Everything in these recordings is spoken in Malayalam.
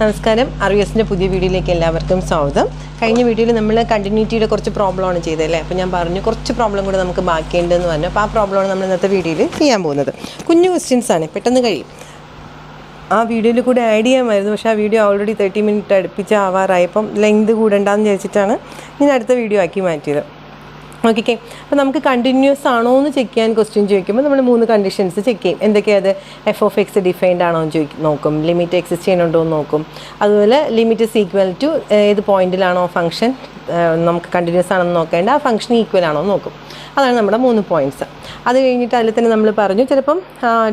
നമസ്കാരം, അറിയസിൻ്റെ പുതിയ വീഡിയോയിലേക്ക് എല്ലാവർക്കും സ്വാഗതം. കഴിഞ്ഞ വീഡിയോയിൽ നമ്മൾ കണ്ടിന്യൂറ്റിയുടെ കുറച്ച് പ്രോബ്ലമാണ് ചെയ്തതല്ലേ. അപ്പോൾ ഞാൻ പറഞ്ഞു കുറച്ച് പ്രോബ്ലം കൂടെ നമുക്ക് ബാക്കിയുണ്ടെന്ന് പറഞ്ഞു. അപ്പോൾ ആ പ്രോബ്ലമാണ് നമ്മൾ ഇന്നത്തെ വീഡിയോയിൽ ചെയ്യാൻ പോകുന്നത്. കുഞ്ഞു ക്വസ്റ്റ്യൻസാണ്, പെട്ടെന്ന് കഴിയും. ആ വീഡിയോയിൽ കൂടെ ആഡ് ചെയ്യാമായിരുന്നു, പക്ഷേ ആ വീഡിയോ ഓൾറെഡി 30 മിനിറ്റ് അടുപ്പിച്ച് ആവാറായപ്പം ലെങ്ത് കൂടണ്ടെന്ന് വിചാരിച്ചിട്ടാണ് ഞാൻ അടുത്ത വീഡിയോ ആക്കി മാറ്റിയത്. ഓക്കെ, അപ്പോൾ നമുക്ക് കണ്ടിന്യൂസ് ആണോ എന്ന് ചെക്ക് ചെയ്യാൻ ക്വസ്റ്റ്യൻ ചോദിക്കുമ്പോൾ നമ്മൾ 3 കണ്ടീഷൻസ് ചെക്ക് ചെയ്യും. എന്തൊക്കെയാണ്? എഫ് ഓഫ് എക്സ് ഡിഫൈൻഡ് ആണോ എന്ന് നോക്കും, ലിമിറ്റ് എക്സിസ്റ്റ് ചെയ്യുന്നുണ്ടോ എന്ന് നോക്കും, അതുപോലെ ലിമിറ്റ് ഇസ് ഈക്വൽ ടു ഏത് പോയിന്റിലാണോ ഫംഗ്ഷൻ നമുക്ക് കണ്ടിന്യൂസ് ആണെന്ന് നോക്കേണ്ട, ആ ഫംഗ്ഷൻ ഈക്വൽ ആണോ എന്ന് നോക്കും. അതാണ് നമ്മുടെ 3 പോയിൻറ്റ്സ്. അത് കഴിഞ്ഞിട്ട് അതിൽ തന്നെ നമ്മൾ പറഞ്ഞു ചിലപ്പം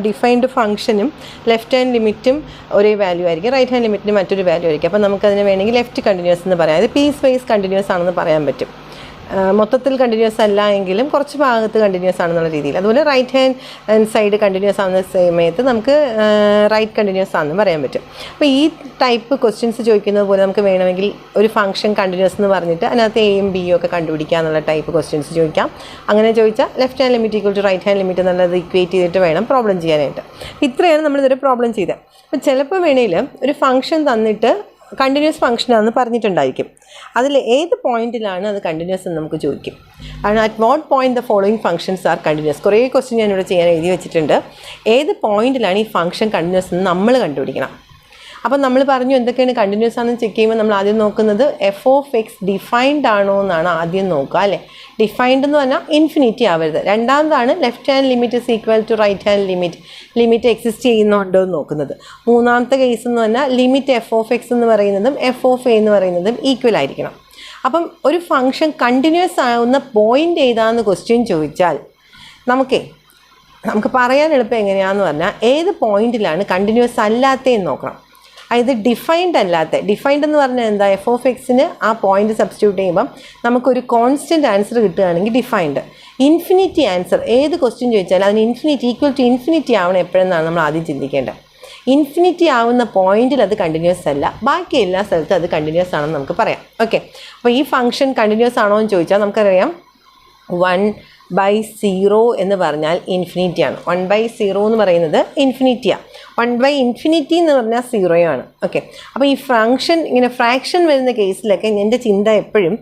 ഡിഫൈൻഡ് ഫംഗ്ഷനും ലെഫ്റ്റ് ഹാൻഡ് ലിമിറ്റും ഒരേ വാല്യൂ ആയിരിക്കും, റൈറ്റ് ഹാൻഡ് ലിമിറ്റിന് മറ്റൊരു വാല്യൂ ആയിരിക്കും. അപ്പോൾ നമുക്കതിന് വേണമെങ്കിൽ ലെഫ്റ്റ് കണ്ടിന്യൂസ് എന്ന് പറയാം, അത് പീസ് വൈസ് കണ്ടിന്യൂസ് ആണെന്ന് പറയാൻ പറ്റും. മൊത്തത്തിൽ കണ്ടിന്യൂസ് അല്ല എങ്കിലും കുറച്ച് ഭാഗത്ത് കണ്ടിന്യൂസ് ആണെന്നുള്ള രീതിയിൽ. അതുപോലെ റൈറ്റ് ഹാൻഡ് സൈഡ് കണ്ടിന്യൂസ് ആവുന്ന സമയത്ത് നമുക്ക് റൈറ്റ് കണ്ടിന്യൂസ് ആണെന്ന് പറയാൻ പറ്റും. അപ്പോൾ ഈ ടൈപ്പ് ക്വസ്റ്റ്യൻസ് ചോദിക്കുന്നത് പോലെ നമുക്ക് വേണമെങ്കിൽ ഒരു ഫംഗ്ഷൻ കണ്ടിന്യൂസ് എന്ന് പറഞ്ഞിട്ട് അതിനകത്ത് എയും ബിയും ഒക്കെ കണ്ടുപിടിക്കുക എന്നുള്ള ടൈപ്പ് ക്വസ്റ്റ്യൻസ് ചോദിക്കാം. അങ്ങനെ ചോദിച്ചാൽ left hand limit equal to right hand limit എന്നുള്ളത് ഇക്വേറ്റ് ചെയ്തിട്ട് വേണം പ്രോബ്ലം ചെയ്യാനായിട്ട്. ഇത്രയാണ് നമ്മളിതൊരു പ്രോബ്ലം ചെയ്തത്. അപ്പോൾ ചിലപ്പോൾ വേണമെങ്കിൽ ഒരു ഫംഗ്ഷൻ തന്നിട്ട് കണ്ടിന്യൂസ് ഫംഗ്ഷനാണെന്ന് പറഞ്ഞിട്ടുണ്ടായിരിക്കും. അതിൽ ഏത് പോയിന്റിലാണ് അത് കണ്ടിന്യൂസ് എന്ന് നമുക്ക് ചോദിക്കും. കാരണം at what point the following functions R continuous. കുറേ ക്വസ്റ്റ്യൻ ഞാനിവിടെ ചെയ്യാൻ എഴുതി വെച്ചിട്ടുണ്ട്. ഏത് പോയിന്റിലാണ് ഈ ഫംഗ്ഷൻ കണ്ടിന്യൂസ് എന്ന് നമ്മൾ കണ്ടുപിടിക്കണം. അപ്പം നമ്മൾ പറഞ്ഞു എന്തൊക്കെയാണ് കണ്ടിന്യൂസ് ആണെന്ന് ചെക്ക് ചെയ്യുമ്പോൾ നമ്മൾ ആദ്യം നോക്കുന്നത് എഫ് ഓഫ് എക്സ് ഡിഫൈൻഡ് ആണോ എന്നാണ് ആദ്യം നോക്കുക, അല്ലേ. ഡിഫൈൻഡ് എന്ന് പറഞ്ഞാൽ ഇൻഫിനിറ്റി ആവരുത്. രണ്ടാമതാണ് left hand limit is equal to right hand limit exist ചെയ്യുന്നുണ്ടോ എന്ന് നോക്കുന്നത്. മൂന്നാമത്തെ കേസ് എന്ന് പറഞ്ഞാൽ ലിമിറ്റ് എഫ് ഓഫ് എക്സ് എന്ന് പറയുന്നതും എഫ് ഓഫ് എ എന്ന് പറയുന്നതും ഈക്വൽ ആയിരിക്കണം. അപ്പം ഒരു ഫംഗ്ഷൻ കണ്ടിന്യൂസ് ആവുന്ന പോയിൻ്റ് ഏതാണെന്ന് ക്വസ്റ്റ്യൻ ചോദിച്ചാൽ നമുക്ക് പറയാൻ എളുപ്പം എങ്ങനെയാണെന്ന് പറഞ്ഞാൽ ഏത് പോയിന്റിലാണ് കണ്ടിന്യൂസ് അല്ലാത്തതെന്ന് നോക്കണം. അതായത് ഡിഫൈൻഡ് എന്ന് പറഞ്ഞാൽ എന്താ? എഫ് ഓഫ് എക്സിന് ആ പോയിന്റ് സബ്സ്റ്റിറ്റ്യൂട്ട് ചെയ്യുമ്പം നമുക്കൊരു കോൺസ്റ്റൻറ്റ് ആൻസർ കിട്ടുകയാണെങ്കിൽ ഡിഫൈൻഡ്. ഇൻഫിനിറ്റി ആൻസർ ഏത് ക്വസ്റ്റ്യൻ ചോദിച്ചാൽ അതിന് ഇൻഫിനിറ്റി ഈക്വൽ ടു ഇൻഫിനിറ്റി ആവണം എപ്പോഴെന്നാണ് നമ്മൾ ആദ്യം ചിന്തിക്കേണ്ടത്. ഇൻഫിനിറ്റി ആവുന്ന പോയിന്റിൽ അത് കണ്ടിന്യൂസ് അല്ല, ബാക്കി എല്ലാ സ്ഥലത്തും അത് കണ്ടിന്യൂസ് ആണെന്ന് നമുക്ക് പറയാം. ഓക്കെ, അപ്പോൾ ഈ ഫംഗ്ഷൻ കണ്ടിന്യൂസ് ആണോ എന്ന് ചോദിച്ചാൽ നമുക്കറിയാം 1/0 എന്ന് പറഞ്ഞാൽ ഇൻഫിനിറ്റിയാണ്. 1/0 എന്ന് പറയുന്നത് ഇൻഫിനിറ്റിയാണ്. 1/∞ എന്ന് പറഞ്ഞാൽ 0 ആണ്. ഓക്കെ, അപ്പോൾ ഈ ഫംഗ്ഷൻ ഇങ്ങനെ ഫ്രാക്ഷൻ വരുന്ന കേസിലൊക്കെ എൻ്റെ ചിന്ത എപ്പോഴും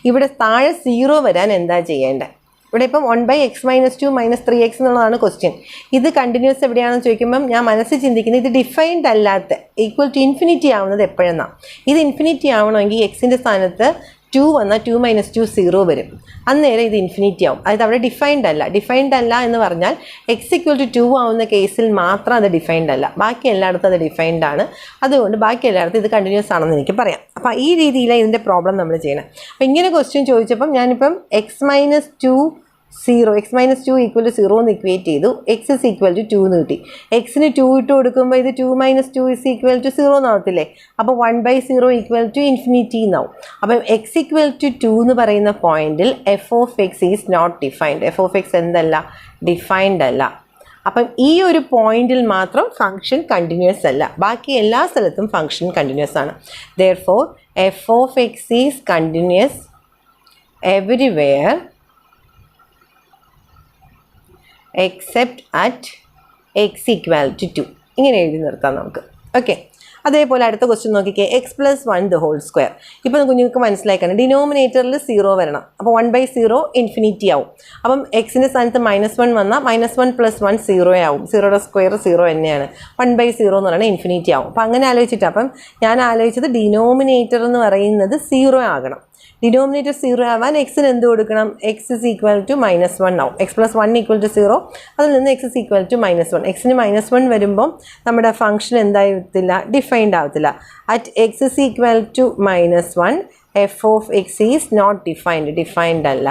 ഇവിടെ താഴെ 0 വരാൻ എന്താ ചെയ്യേണ്ടത്. ഇവിടെ ഇപ്പം 1/(x-2 - 3x) എന്നുള്ളതാണ് ക്വസ്റ്റ്യൻ. ഇത് കണ്ടിന്യൂസ് എവിടെയാണെന്ന് ചോദിക്കുമ്പം ഞാൻ മനസ്സിൽ ചിന്തിക്കുന്നത് ഇത് ഡിഫൈൻഡ് അല്ലാത്ത ഈക്വൽ ടു ഇൻഫിനിറ്റി ആവുന്നത് എപ്പോഴെന്നാണ്. ഇത് ഇൻഫിനിറ്റി ആവണമെങ്കിൽ എക്സിൻ്റെ സ്ഥാനത്ത് 2 വന്നാൽ 2 - 2 0 വരും. അന്നേരം ഇത് ഇൻഫിനിറ്റി ആവും. അതായത് അവിടെ ഡിഫൈൻഡ് അല്ല എന്ന് പറഞ്ഞാൽ എക്സ് ഈക്വൽ ടു 2 ആവുന്ന കേസിൽ മാത്രം അത് ഡിഫൈൻഡ് അല്ല, ബാക്കി എല്ലായിടത്തും അത് ഡിഫൈൻഡ് ആണ്. അതുകൊണ്ട് ബാക്കി എല്ലായിടത്തും ഇത് കണ്ടിന്യൂസ് ആണെന്ന് എനിക്ക് പറയാം. അപ്പോൾ ഈ രീതിയിലാണ് ഇതിൻ്റെ പ്രോബ്ലം നമ്മൾ ചെയ്യണം. അപ്പോൾ ഇങ്ങനെ ക്വസ്റ്റ്യൻ ചോദിച്ചപ്പം ഞാനിപ്പം x-2 ഈക്വൽ ടു 0 എന്ന് ഇക്വേറ്റ് ചെയ്തു. എക്സ് ഇസ് ഈക്വൽ ടു 2 എന്ന് കിട്ടി. എക്സിന് 2 ഇട്ട് കൊടുക്കുമ്പോൾ ഇത് 2 - 2 ഇസ് ഈക്വൽ ടു 0 എന്നാവത്തില്ലേ. അപ്പോൾ 1/0 ഈക്വൽ ടു ഇൻഫിനിറ്റി എന്നാവും. അപ്പം എക്സ് ഈക്വൽ ടു 2 എന്ന് പറയുന്ന പോയിന്റിൽ F of X is not defined. F of X എന്തല്ല? ഡിഫൈൻഡ് അല്ല. അപ്പം ഈ ഒരു പോയിന്റിൽ മാത്രം ഫംഗ്ഷൻ കണ്ടിന്യൂസ് അല്ല, ബാക്കി എല്ലാ സ്ഥലത്തും ഫംഗ്ഷൻ കണ്ടിന്യൂസ് ആണ്. Therefore F of X is continuous everywhere except at X equal to 2. ഇങ്ങനെ എഴുതി നിർത്താം നമുക്ക്. ഓക്കെ, അതേപോലെ അടുത്ത ക്വസ്റ്റ്യൻ നോക്കിക്കേ. x+1² ഇപ്പം കുഞ്ഞുങ്ങൾക്ക് മനസ്സിലാക്കണം ഡിനോമിനേറ്ററിൽ 0 വരണം. അപ്പോൾ 1/0 ഇൻഫിനിറ്റി ആവും. അപ്പം എക്സിൻ്റെ സ്ഥാനത്ത് -1 വന്നാൽ -1 + 1 0 ആവും. 0യുടെ സ്ക്വയർ 0 തന്നെയാണ്. 1/0 എന്ന് പറയുന്നത് ഇൻഫിനിറ്റി ആവും. അപ്പം അങ്ങനെ ആലോചിച്ചിട്ട് അപ്പം ഞാൻ ആലോചിച്ചത് ഡിനോമിനേറ്റർ എന്ന് പറയുന്നത് 0 ആകണം. ഡിനോമിനേറ്റർ 0 ആവാൻ എക്സിന് എന്ത് കൊടുക്കണം? എക്സ് ഇസ് ഈക്വൽ ടു -1 ആവും. x+1 ഈക്വൽ ടു 0, അതിൽ നിന്ന് എക്സ് ഇസ് ഈക്വൽ ടു -1. എക്സിന് -1 വരുമ്പം നമ്മുടെ ഫംഗ്ഷൻ എന്തായില്ല? ഡിഫൈൻഡ് ആവത്തില്ല. At x is equal to -1 f of X is not defined അല്ല.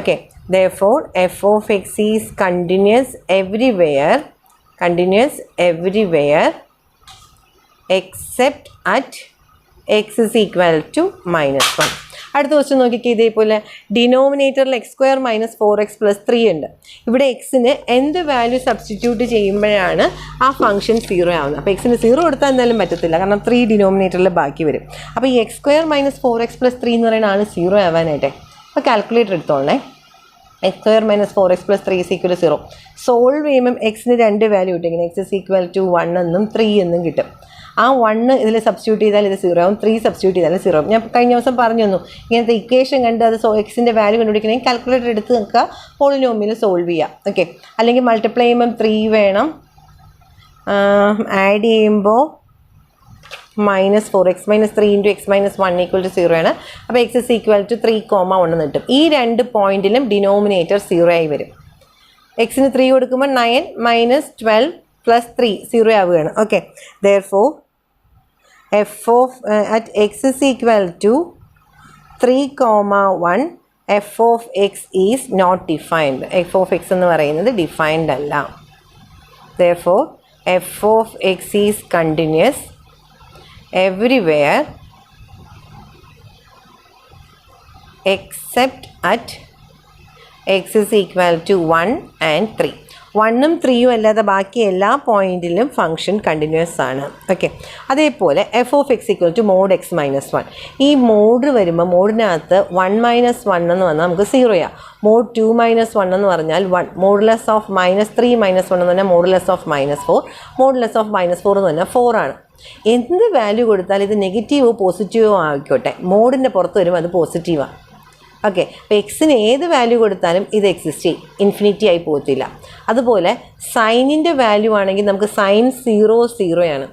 Okay, therefore f of X is continuous everywhere except at x is equal to -1. അടുത്ത ക്വസ്റ്റ്യൻ നോക്കിക്കേ. ഇതേപോലെ ഡിനോമിനേറ്ററിൽ x² - 4x + 3 ഉണ്ട്. ഇവിടെ എക്സിന് എന്ത് വാല്യൂ സബ്സ്റ്റിറ്റ്യൂട്ട് ചെയ്യുമ്പോഴാണ് ആ ഫംഗ്ഷൻ 0 ആവുന്നത്. അപ്പോൾ എക്സിന് 0 കൊടുത്താൽ എന്തായാലും പറ്റത്തില്ല, കാരണം 3 ഡിനോമിനേറ്ററിൽ ബാക്കി വരും. അപ്പോൾ ഈ x² - 4x + 3 എന്ന് പറയുന്ന ആൾ 0 ആവാനായിട്ടേ. അപ്പോൾ കാൽക്കുലേറ്റർ എടുത്തോളേ. x² - 4x + 3 = 0. സോൾവ് ചെയ്യുമ്പം എക്സിന് 2 വാല്യൂ കിട്ടും. ഇങ്ങനെ x = 1 എന്നും 3 എന്നും കിട്ടും. ആ 1 ഇതിൽ സബ്സ്റ്റിറ്റ്യൂട്ട് ചെയ്താൽ ഇത് 0 ആവും, 3 സബ്സ്റ്റിറ്റ്യൂട്ട് ചെയ്താൽ 0 ആവും. ഞാൻ കഴിഞ്ഞ ദിവസം പറഞ്ഞു തന്നു ഇങ്ങനത്തെ ഇക്വേഷൻ കണ്ട് അത് എക്സിൻ്റെ വാല്യൂ കണ്ടുപിടിക്കണമെങ്കിൽ കാൽക്കുലേറ്റർ എടുത്ത് നിൽക്കുക, പോളിനോമിയൽ സോൾവ് ചെയ്യുക. ഓക്കെ, അല്ലെങ്കിൽ മൾട്ടിപ്ലൈ ചെയ്യുമ്പം 3 വേണം, ആഡ് ചെയ്യുമ്പോൾ -4x - 3 × x - 1 = 0 ആണ്. അപ്പോൾ x = 3, 1 കിട്ടും. ഈ രണ്ട് പോയിന്റിലും ഡിനോമിനേറ്റർ 0 ആയി വരും. എക്സിന് 3 കൊടുക്കുമ്പോൾ 9 - 12 + 3 0 ആവുകയാണ്. Okay, therefore at x = 3, 1 f of x is not defined. f of x എന്ന് പറയുന്നത് ഡിഫൈൻഡ് അല്ല. therefore f of x is continuous everywhere except at x = 1 and 3. 1ഉം 3ഉം അല്ലാതെ ബാക്കി എല്ലാ പോയിന്റിലും ഫംഗ്ഷൻ കണ്ടിന്യൂസ് ആണ്. ഓക്കെ, അതേപോലെ f of x = mod x - 1. ഈ മോഡ് വരുമ്പോൾ മോഡിനകത്ത് 1 - 1 എന്ന് വന്നാൽ നമുക്ക് 0 ആവും. mod 2 - 1 എന്ന് പറഞ്ഞാൽ 1. മോഡുലസ് ഓഫ് -3 - 1 എന്ന് പറഞ്ഞാൽ മോഡുലസ് ഓഫ് -4. മോഡുലസ് ഓഫ് -4 എന്ന് പറഞ്ഞാൽ 4 ആണ്. എന്ത് വാല്യൂ കൊടുത്താൽ ഇത് നെഗറ്റീവോ പോസിറ്റീവോ ആയിക്കോട്ടെ, മോഡിൻ്റെ പുറത്ത് വരുമ്പോൾ അത് പോസിറ്റീവാണ്. ഓക്കെ, അപ്പോൾ എക്സിന് ഏത് വാല്യൂ കൊടുത്താലും ഇത് എക്സിസ്റ്റ് ചെയ്യും, ഇൻഫിനിറ്റി ആയി പോകത്തില്ല. അതുപോലെ സൈനിൻ്റെ വാല്യൂ ആണെങ്കിൽ നമുക്ക് sin 0 ആണ്,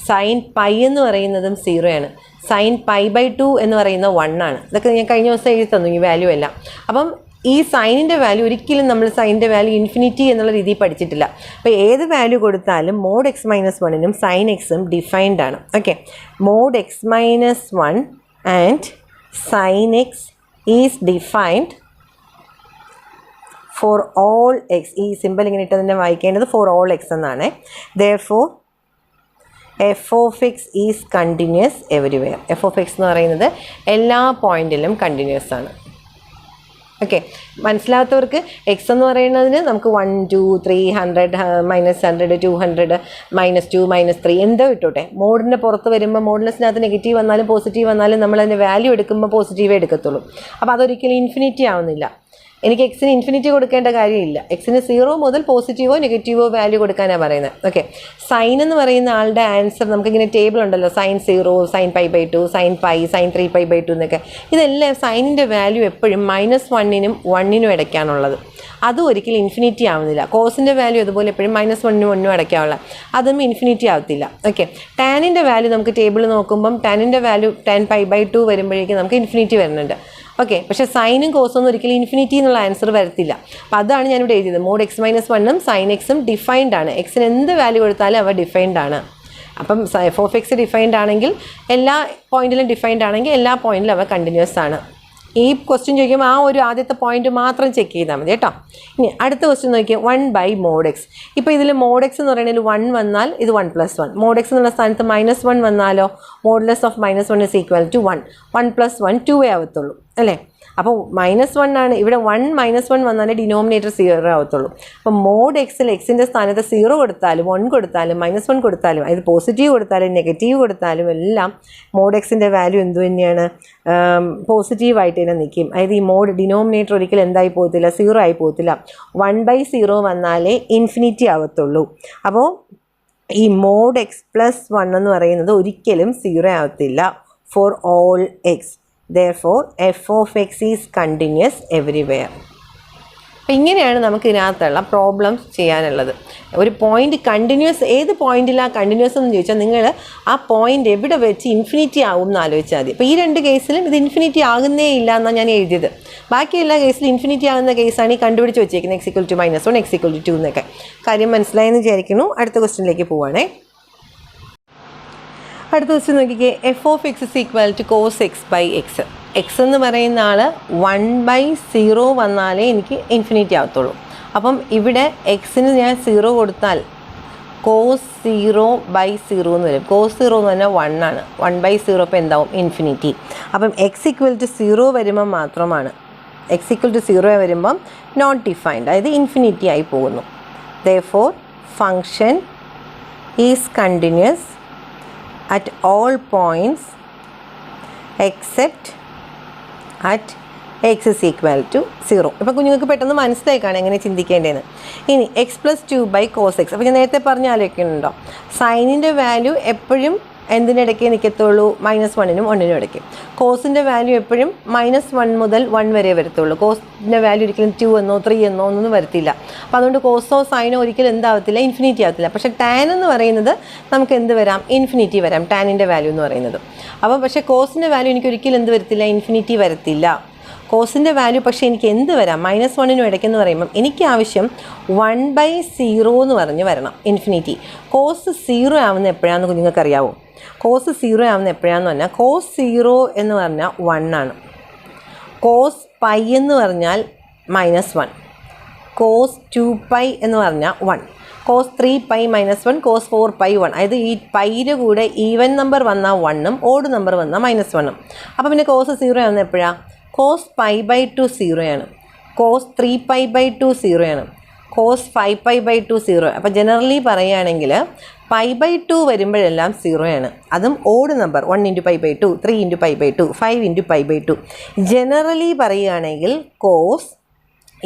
sin പൈ എന്ന് പറയുന്നതും 0 ആണ്, sin π/2 എന്ന് പറയുന്നത് 1 ആണ്. ഇതൊക്കെ ഞാൻ കഴിഞ്ഞ ദിവസം എഴുതി തന്നു ഈ വാല്യൂ എല്ലാം. അപ്പം ഈ സൈനിൻ്റെ വാല്യൂ ഒരിക്കലും നമ്മൾ സൈനിൻ്റെ വാല്യൂ ഇൻഫിനിറ്റി എന്നുള്ള രീതിയിൽ പഠിച്ചിട്ടില്ല. അപ്പോൾ ഏത് വാല്യൂ കൊടുത്താലും mod x - 1നും sin xും ഡിഫൈൻഡ് ആണ്. Okay, mod x - 1 and sin x is defined for all x. ഈ സിമ്പിൾ ഇങ്ങനെ ഇട്ട് തന്നെ വായിക്കേണ്ടത് for all x എന്നാണ്. therefore f of x is continuous everywhere. f of x എന്ന് പറയുന്നത് എല്ലാ പോയിന്റിലും കണ്ടിന്യൂസ് ആണ്. ഓക്കെ, മനസ്സിലാത്തവർക്ക് എക്സ് എന്ന് പറയുന്നതിന് നമുക്ക് 1, 2, 3, 100, -100, 200, -2, -3 എന്തോ ഇട്ടോട്ടെ. മോഡിൻ്റെ പുറത്ത് വരുമ്പോൾ മോഡുലസിനകത്ത് നെഗറ്റീവ് വന്നാലും പോസിറ്റീവ് വന്നാലും നമ്മൾ അതിൻ്റെ വാല്യൂ എടുക്കുമ്പോൾ പോസിറ്റീവേ എടുക്കത്തുള്ളൂ. അപ്പോൾ അതൊരിക്കലും ഇൻഫിനിറ്റി ആവുന്നില്ല. എനിക്ക് എക്സിന് ഇൻഫിനിറ്റി കൊടുക്കേണ്ട കാര്യമില്ല. എക്സിന് 0 മുതൽ പോസിറ്റീവോ നെഗറ്റീവോ വാല്യൂ കൊടുക്കാനാണ് പറയുന്നത്. ഓക്കെ, സൈൻ എന്ന് പറയുന്ന ആളുടെ ആൻസർ നമുക്കിങ്ങനെ ടേബിൾ ഉണ്ടല്ലോ, sin 0, sin π/2, sin π, sin 3π/2 എന്നൊക്കെ. ഇതെല്ലാം സൈനിൻ്റെ വാല്യൂ എപ്പോഴും -1നും 1നും ഇടയ്ക്കാണുള്ളത്. അതും ഒരിക്കലും ഇൻഫിനിറ്റി ആവുന്നില്ല. കോസിൻ്റെ വാല്യൂ അതുപോലെ എപ്പോഴും -1നും 1നും ഇടയ്ക്കാനുള്ള, അതും ഇൻഫിനിറ്റി ആവത്തില്ല. ഓക്കെ, ടാനിൻ്റെ വാല്യൂ നമുക്ക് ടേബിൾ നോക്കുമ്പം ടാനിൻ്റെ വാല്യൂ tan π/2 വരുമ്പോഴേക്കും നമുക്ക് ഇൻഫിനിറ്റി വരുന്നുണ്ട്. ഓക്കെ, പക്ഷേ സൈനും കോസൊന്നും ഒരിക്കലും ഇൻഫിനിറ്റി എന്നുള്ള ആൻസർ വരത്തില്ല. അപ്പോൾ അതാണ് ഞാനിവിടെ എഴുതിയത്. mod x - 1ഉം sin xും ഡിഫൈൻഡ് ആണ്. എക്സിന് എന്ത് വാല്യൂ കൊടുത്താലും അവ ഡിഫൈൻഡ് ആണ്. അപ്പം f of x ഡിഫൈൻഡ് ആണെങ്കിൽ എല്ലാ പോയിന്റിലും ഡിഫൈൻഡ് ആണെങ്കിൽ എല്ലാ പോയിന്റിലും അവ കണ്ടിന്യൂസ് ആണ്. ഈ ക്വസ്റ്റ്യൻ ചോദിക്കുമ്പോൾ ആ ഒരു ആദ്യത്തെ പോയിന്റ് മാത്രം ചെക്ക് ചെയ്താൽ മതി കേട്ടോ. ഇനി അടുത്ത ക്വസ്റ്റ്യൻ നോക്കിയാൽ 1/mod x. ഇപ്പോൾ ഇതിൽ mod x എന്ന് പറയുന്നതിൽ 1 വന്നാൽ ഇത് 1 + 1. mod x എന്നുള്ള സ്ഥാനത്ത് -1 വന്നാലോ മോഡുലസ് ഓഫ് -1 = 1. 1 + 1 2 ആവത്തുള്ളൂ അല്ലേ. അപ്പോൾ -1 ആണ് ഇവിടെ. 1 - 1 വന്നാലേ ഡിനോമിനേറ്റർ 0 ആവത്തുള്ളൂ. അപ്പോൾ mod xൽ എക്സിൻ്റെ സ്ഥാനത്ത് 0 കൊടുത്താലും 1 കൊടുത്താലും -1 കൊടുത്താലും അത് പോസിറ്റീവ് കൊടുത്താലും നെഗറ്റീവ് കൊടുത്താലും എല്ലാം mod xൻ്റെ വാല്യൂ എന്തു തന്നെയാണ്, പോസിറ്റീവായിട്ട് തന്നെ നിൽക്കും. അതായത് ഈ മോഡ് ഡിനോമിനേറ്റർ ഒരിക്കലും എന്തായി പോകത്തില്ല, 0 ആയി പോകത്തില്ല. 1/0 വന്നാലേ ഇൻഫിനിറ്റി ആവത്തുള്ളൂ. അപ്പോൾ ഈ mod x + 1 എന്ന് പറയുന്നത് ഒരിക്കലും 0 ആവത്തില്ല for all x. therefore f of x is continuous everywhere. അപ്പോൾ ഇങ്ങനെയാണ് നമുക്ക് ഇതിനകത്തുള്ള പ്രോബ്ലംസ് ചെയ്യാനുള്ളത്. ഒരു പോയിന്റ് കണ്ടിന്യൂസ്, ഏത് പോയിന്റിലാണ് കണ്ടിന്യൂസ് എന്ന് ചോദിച്ചാൽ നിങ്ങൾ ആ പോയിന്റ് എവിടെ വെച്ച് ഇൻഫിനിറ്റി ആവും എന്ന് ആലോചിച്ചാൽ മതി. അപ്പോൾ ഈ രണ്ട് കേസിലും ഇത് ഇൻഫിനിറ്റി ആകുന്നേ ഇല്ല എന്നാണ് ഞാൻ എഴുതിയത്. ബാക്കി എല്ലാ കേസിലും ഇൻഫിനിറ്റി ആകുന്ന കേസാണ് ഈ കണ്ടുപിടിച്ച് വെച്ചേക്കുന്നത്, x = -1, x = 2 എന്നൊക്കെ. കാര്യം മനസ്സിലായെന്ന് വിചാരിക്കുന്നു. അടുത്ത ക്വസ്റ്റ്യനിലേക്ക് പോവുകയാണേ. അടുത്ത ക്വസ്റ്റ്യൻ നോക്കിക്കേ. f of x = cos x/x. X എന്ന് പറയുന്ന ആൾ 1/0 വന്നാലേ എനിക്ക് ഇൻഫിനിറ്റി ആവത്തുള്ളൂ. അപ്പം ഇവിടെ എക്സിന് ഞാൻ 0 കൊടുത്താൽ cos 0/0 എന്ന് വരും. cos 0 എന്ന് പറഞ്ഞാൽ 1 ആണ്. 1/0 അപ്പോൾ എന്താവും, ഇൻഫിനിറ്റി. അപ്പം x = 0 വരുമ്പം മാത്രമാണ്, x = 0 വരുമ്പം നോട്ട് ഡിഫൈൻഡ്, അതായത് ഇൻഫിനിറ്റി ആയി പോകുന്നു. therefore function is continuous at all points except at x = 0. ഇപ്പോൾ കുഞ്ഞുങ്ങൾക്ക് പെട്ടെന്ന് മനസ്സിലായിക്കാണ് എങ്ങനെ ചിന്തിക്കേണ്ടതെന്ന്. ഇനി x + 2/cos x. അപ്പോൾ ഞാൻ നേരത്തെ പറഞ്ഞ ആലോചിക്കുന്നുണ്ടോ, സൈനിൻ്റെ വാല്യൂ എപ്പോഴും എന്തിനിടയ്ക്ക് നിൽക്കത്തുള്ളൂ? -1നും 1നും ഇടയ്ക്ക്. കോസിൻ്റെ വാല്യൂ എപ്പോഴും -1 മുതൽ 1 വരെ വരത്തുള്ളൂ. കോസിൻ്റെ വാല്യൂ ഒരിക്കലും 2 എന്നോ 3 എന്നോ ഒന്നും വരത്തില്ല. അപ്പോൾ അതുകൊണ്ട് കോസോ സൈനോ ഒരിക്കലും എന്താവത്തില്ല? ഇൻഫിനിറ്റി ആവത്തില്ല. പക്ഷേ ടാൻ എന്ന് പറയുന്നത് നമുക്ക് എന്ത് വരാം? ഇൻഫിനിറ്റി വരാം, ടാനിൻ്റെ വാല്യൂ എന്ന് പറയുന്നത്. അപ്പോൾ പക്ഷേ കോസിൻ്റെ വാല്യൂ എനിക്ക് ഒരിക്കലും എന്ത് വരത്തില്ല? ഇൻഫിനിറ്റി വരത്തില്ല. കോസിൻ്റെ വാല്യൂ പക്ഷേ എനിക്ക് എന്ത് വരാം? -1നും ഇടയ്ക്കെന്ന് പറയുമ്പം എനിക്ക് ആവശ്യം 1/0 എന്ന് പറഞ്ഞ് വരണം ഇൻഫിനിറ്റി. കോസ് 0 ആവുന്ന എപ്പോഴാണെന്ന് കുഞ്ഞുങ്ങൾക്ക് അറിയാവോ? കോസ് 0 ആവുന്ന എപ്പോഴാണെന്ന് പറഞ്ഞാൽ കോസ് 0 എന്ന് പറഞ്ഞാൽ 1 ആണ്. കോസ് പൈ എന്ന് പറഞ്ഞാൽ -1. കോസ് 2π എന്ന് പറഞ്ഞാൽ 1. Cos 3π -1, cos 4π 1. അതായത് ഈ പൈയുടെ കൂടെ ഈവൻ നമ്പർ വന്നാൽ 1ഉം ഓഡ് നമ്പർ വന്നാൽ -1ഉം. അപ്പോൾ പിന്നെ കോസ് 0 ആവുന്ന എപ്പോഴാണ്? കോസ് π/2 0 ആണ്. കോസ് 3π/2 0 ആണ്. കോസ് 5π/2 0. അപ്പോൾ ജനറലി പറയുകയാണെങ്കിൽ π/2 വരുമ്പോഴെല്ലാം 0 ആണ്. അതും ഓഡ് നമ്പർ 1 × π/2, 3 × π/2, 5 × π/2. ജനറലി പറയുകയാണെങ്കിൽ കോസ്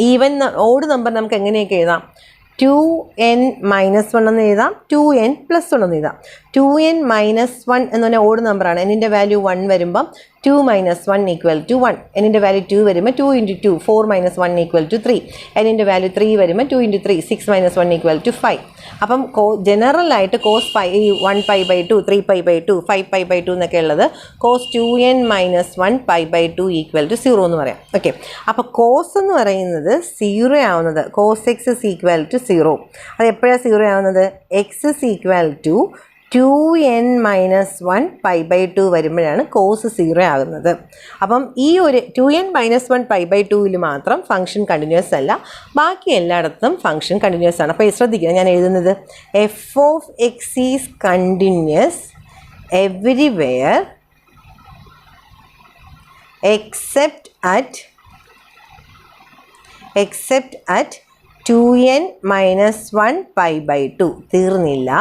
ഈവൻ ഓഡ് നമ്പർ നമുക്ക് എങ്ങനെയൊക്കെ എഴുതാം? 2n - 1 എന്ന് എഴുതാം, 2n + 1 എന്ന് എഴുതാം. 2n - 1 എന്ന് പറഞ്ഞാൽ ഓഡ് നമ്പറാണ്. എന്നിൻ്റെ വാല്യൂ 1 വരുമ്പം 2 - 1 = 1. എന്നിൻ്റെ വാല്യൂ 2 വരുമ്പോൾ 2 × 2 4 - 1 = 3. എന്നിൻ്റെ വാല്യൂ 3 വരുമ്പോൾ 2 × 3 6 - 1 = 5. അപ്പം ജനറലായിട്ട് കോസ് 1π/2, 3π/2, 5π/2 എന്നൊക്കെ ഉള്ളത് കോസ് 2n - 1 π/2 = 0 എന്ന് പറയാം. ഓക്കെ, അപ്പോൾ കോസ് എന്ന് പറയുന്നത് 0 ആവുന്നത് കോസ് x = 0. അത് എപ്പോഴാണ് 0 ആവുന്നത്? x = 2n - 1 π/2 വരുമ്പോഴാണ് കോസ് 0 ആകുന്നത്. അപ്പം ഈ ഒരു 2n - 1 π/2 മാത്രം ഫംഗ്ഷൻ കണ്ടിന്യൂസ് അല്ല, ബാക്കി എല്ലായിടത്തും ഫംഗ്ഷൻ കണ്ടിന്യൂസ് ആണ്. അപ്പോൾ ശ്രദ്ധിക്കുക, ഞാൻ എഴുതുന്നത് f of x is continuous everywhere except at 2n - 1 π/2. തീർന്നില്ല.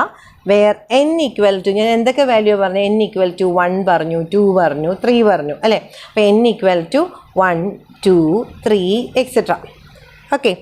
വേർ n = ഞാൻ എന്തൊക്കെ വാല്യൂ പറഞ്ഞു? n = 1 പറഞ്ഞു, 2 പറഞ്ഞു, 3 പറഞ്ഞു അല്ലേ? അപ്പോൾ n = 1, 2, 3 etc. ഓക്കെ,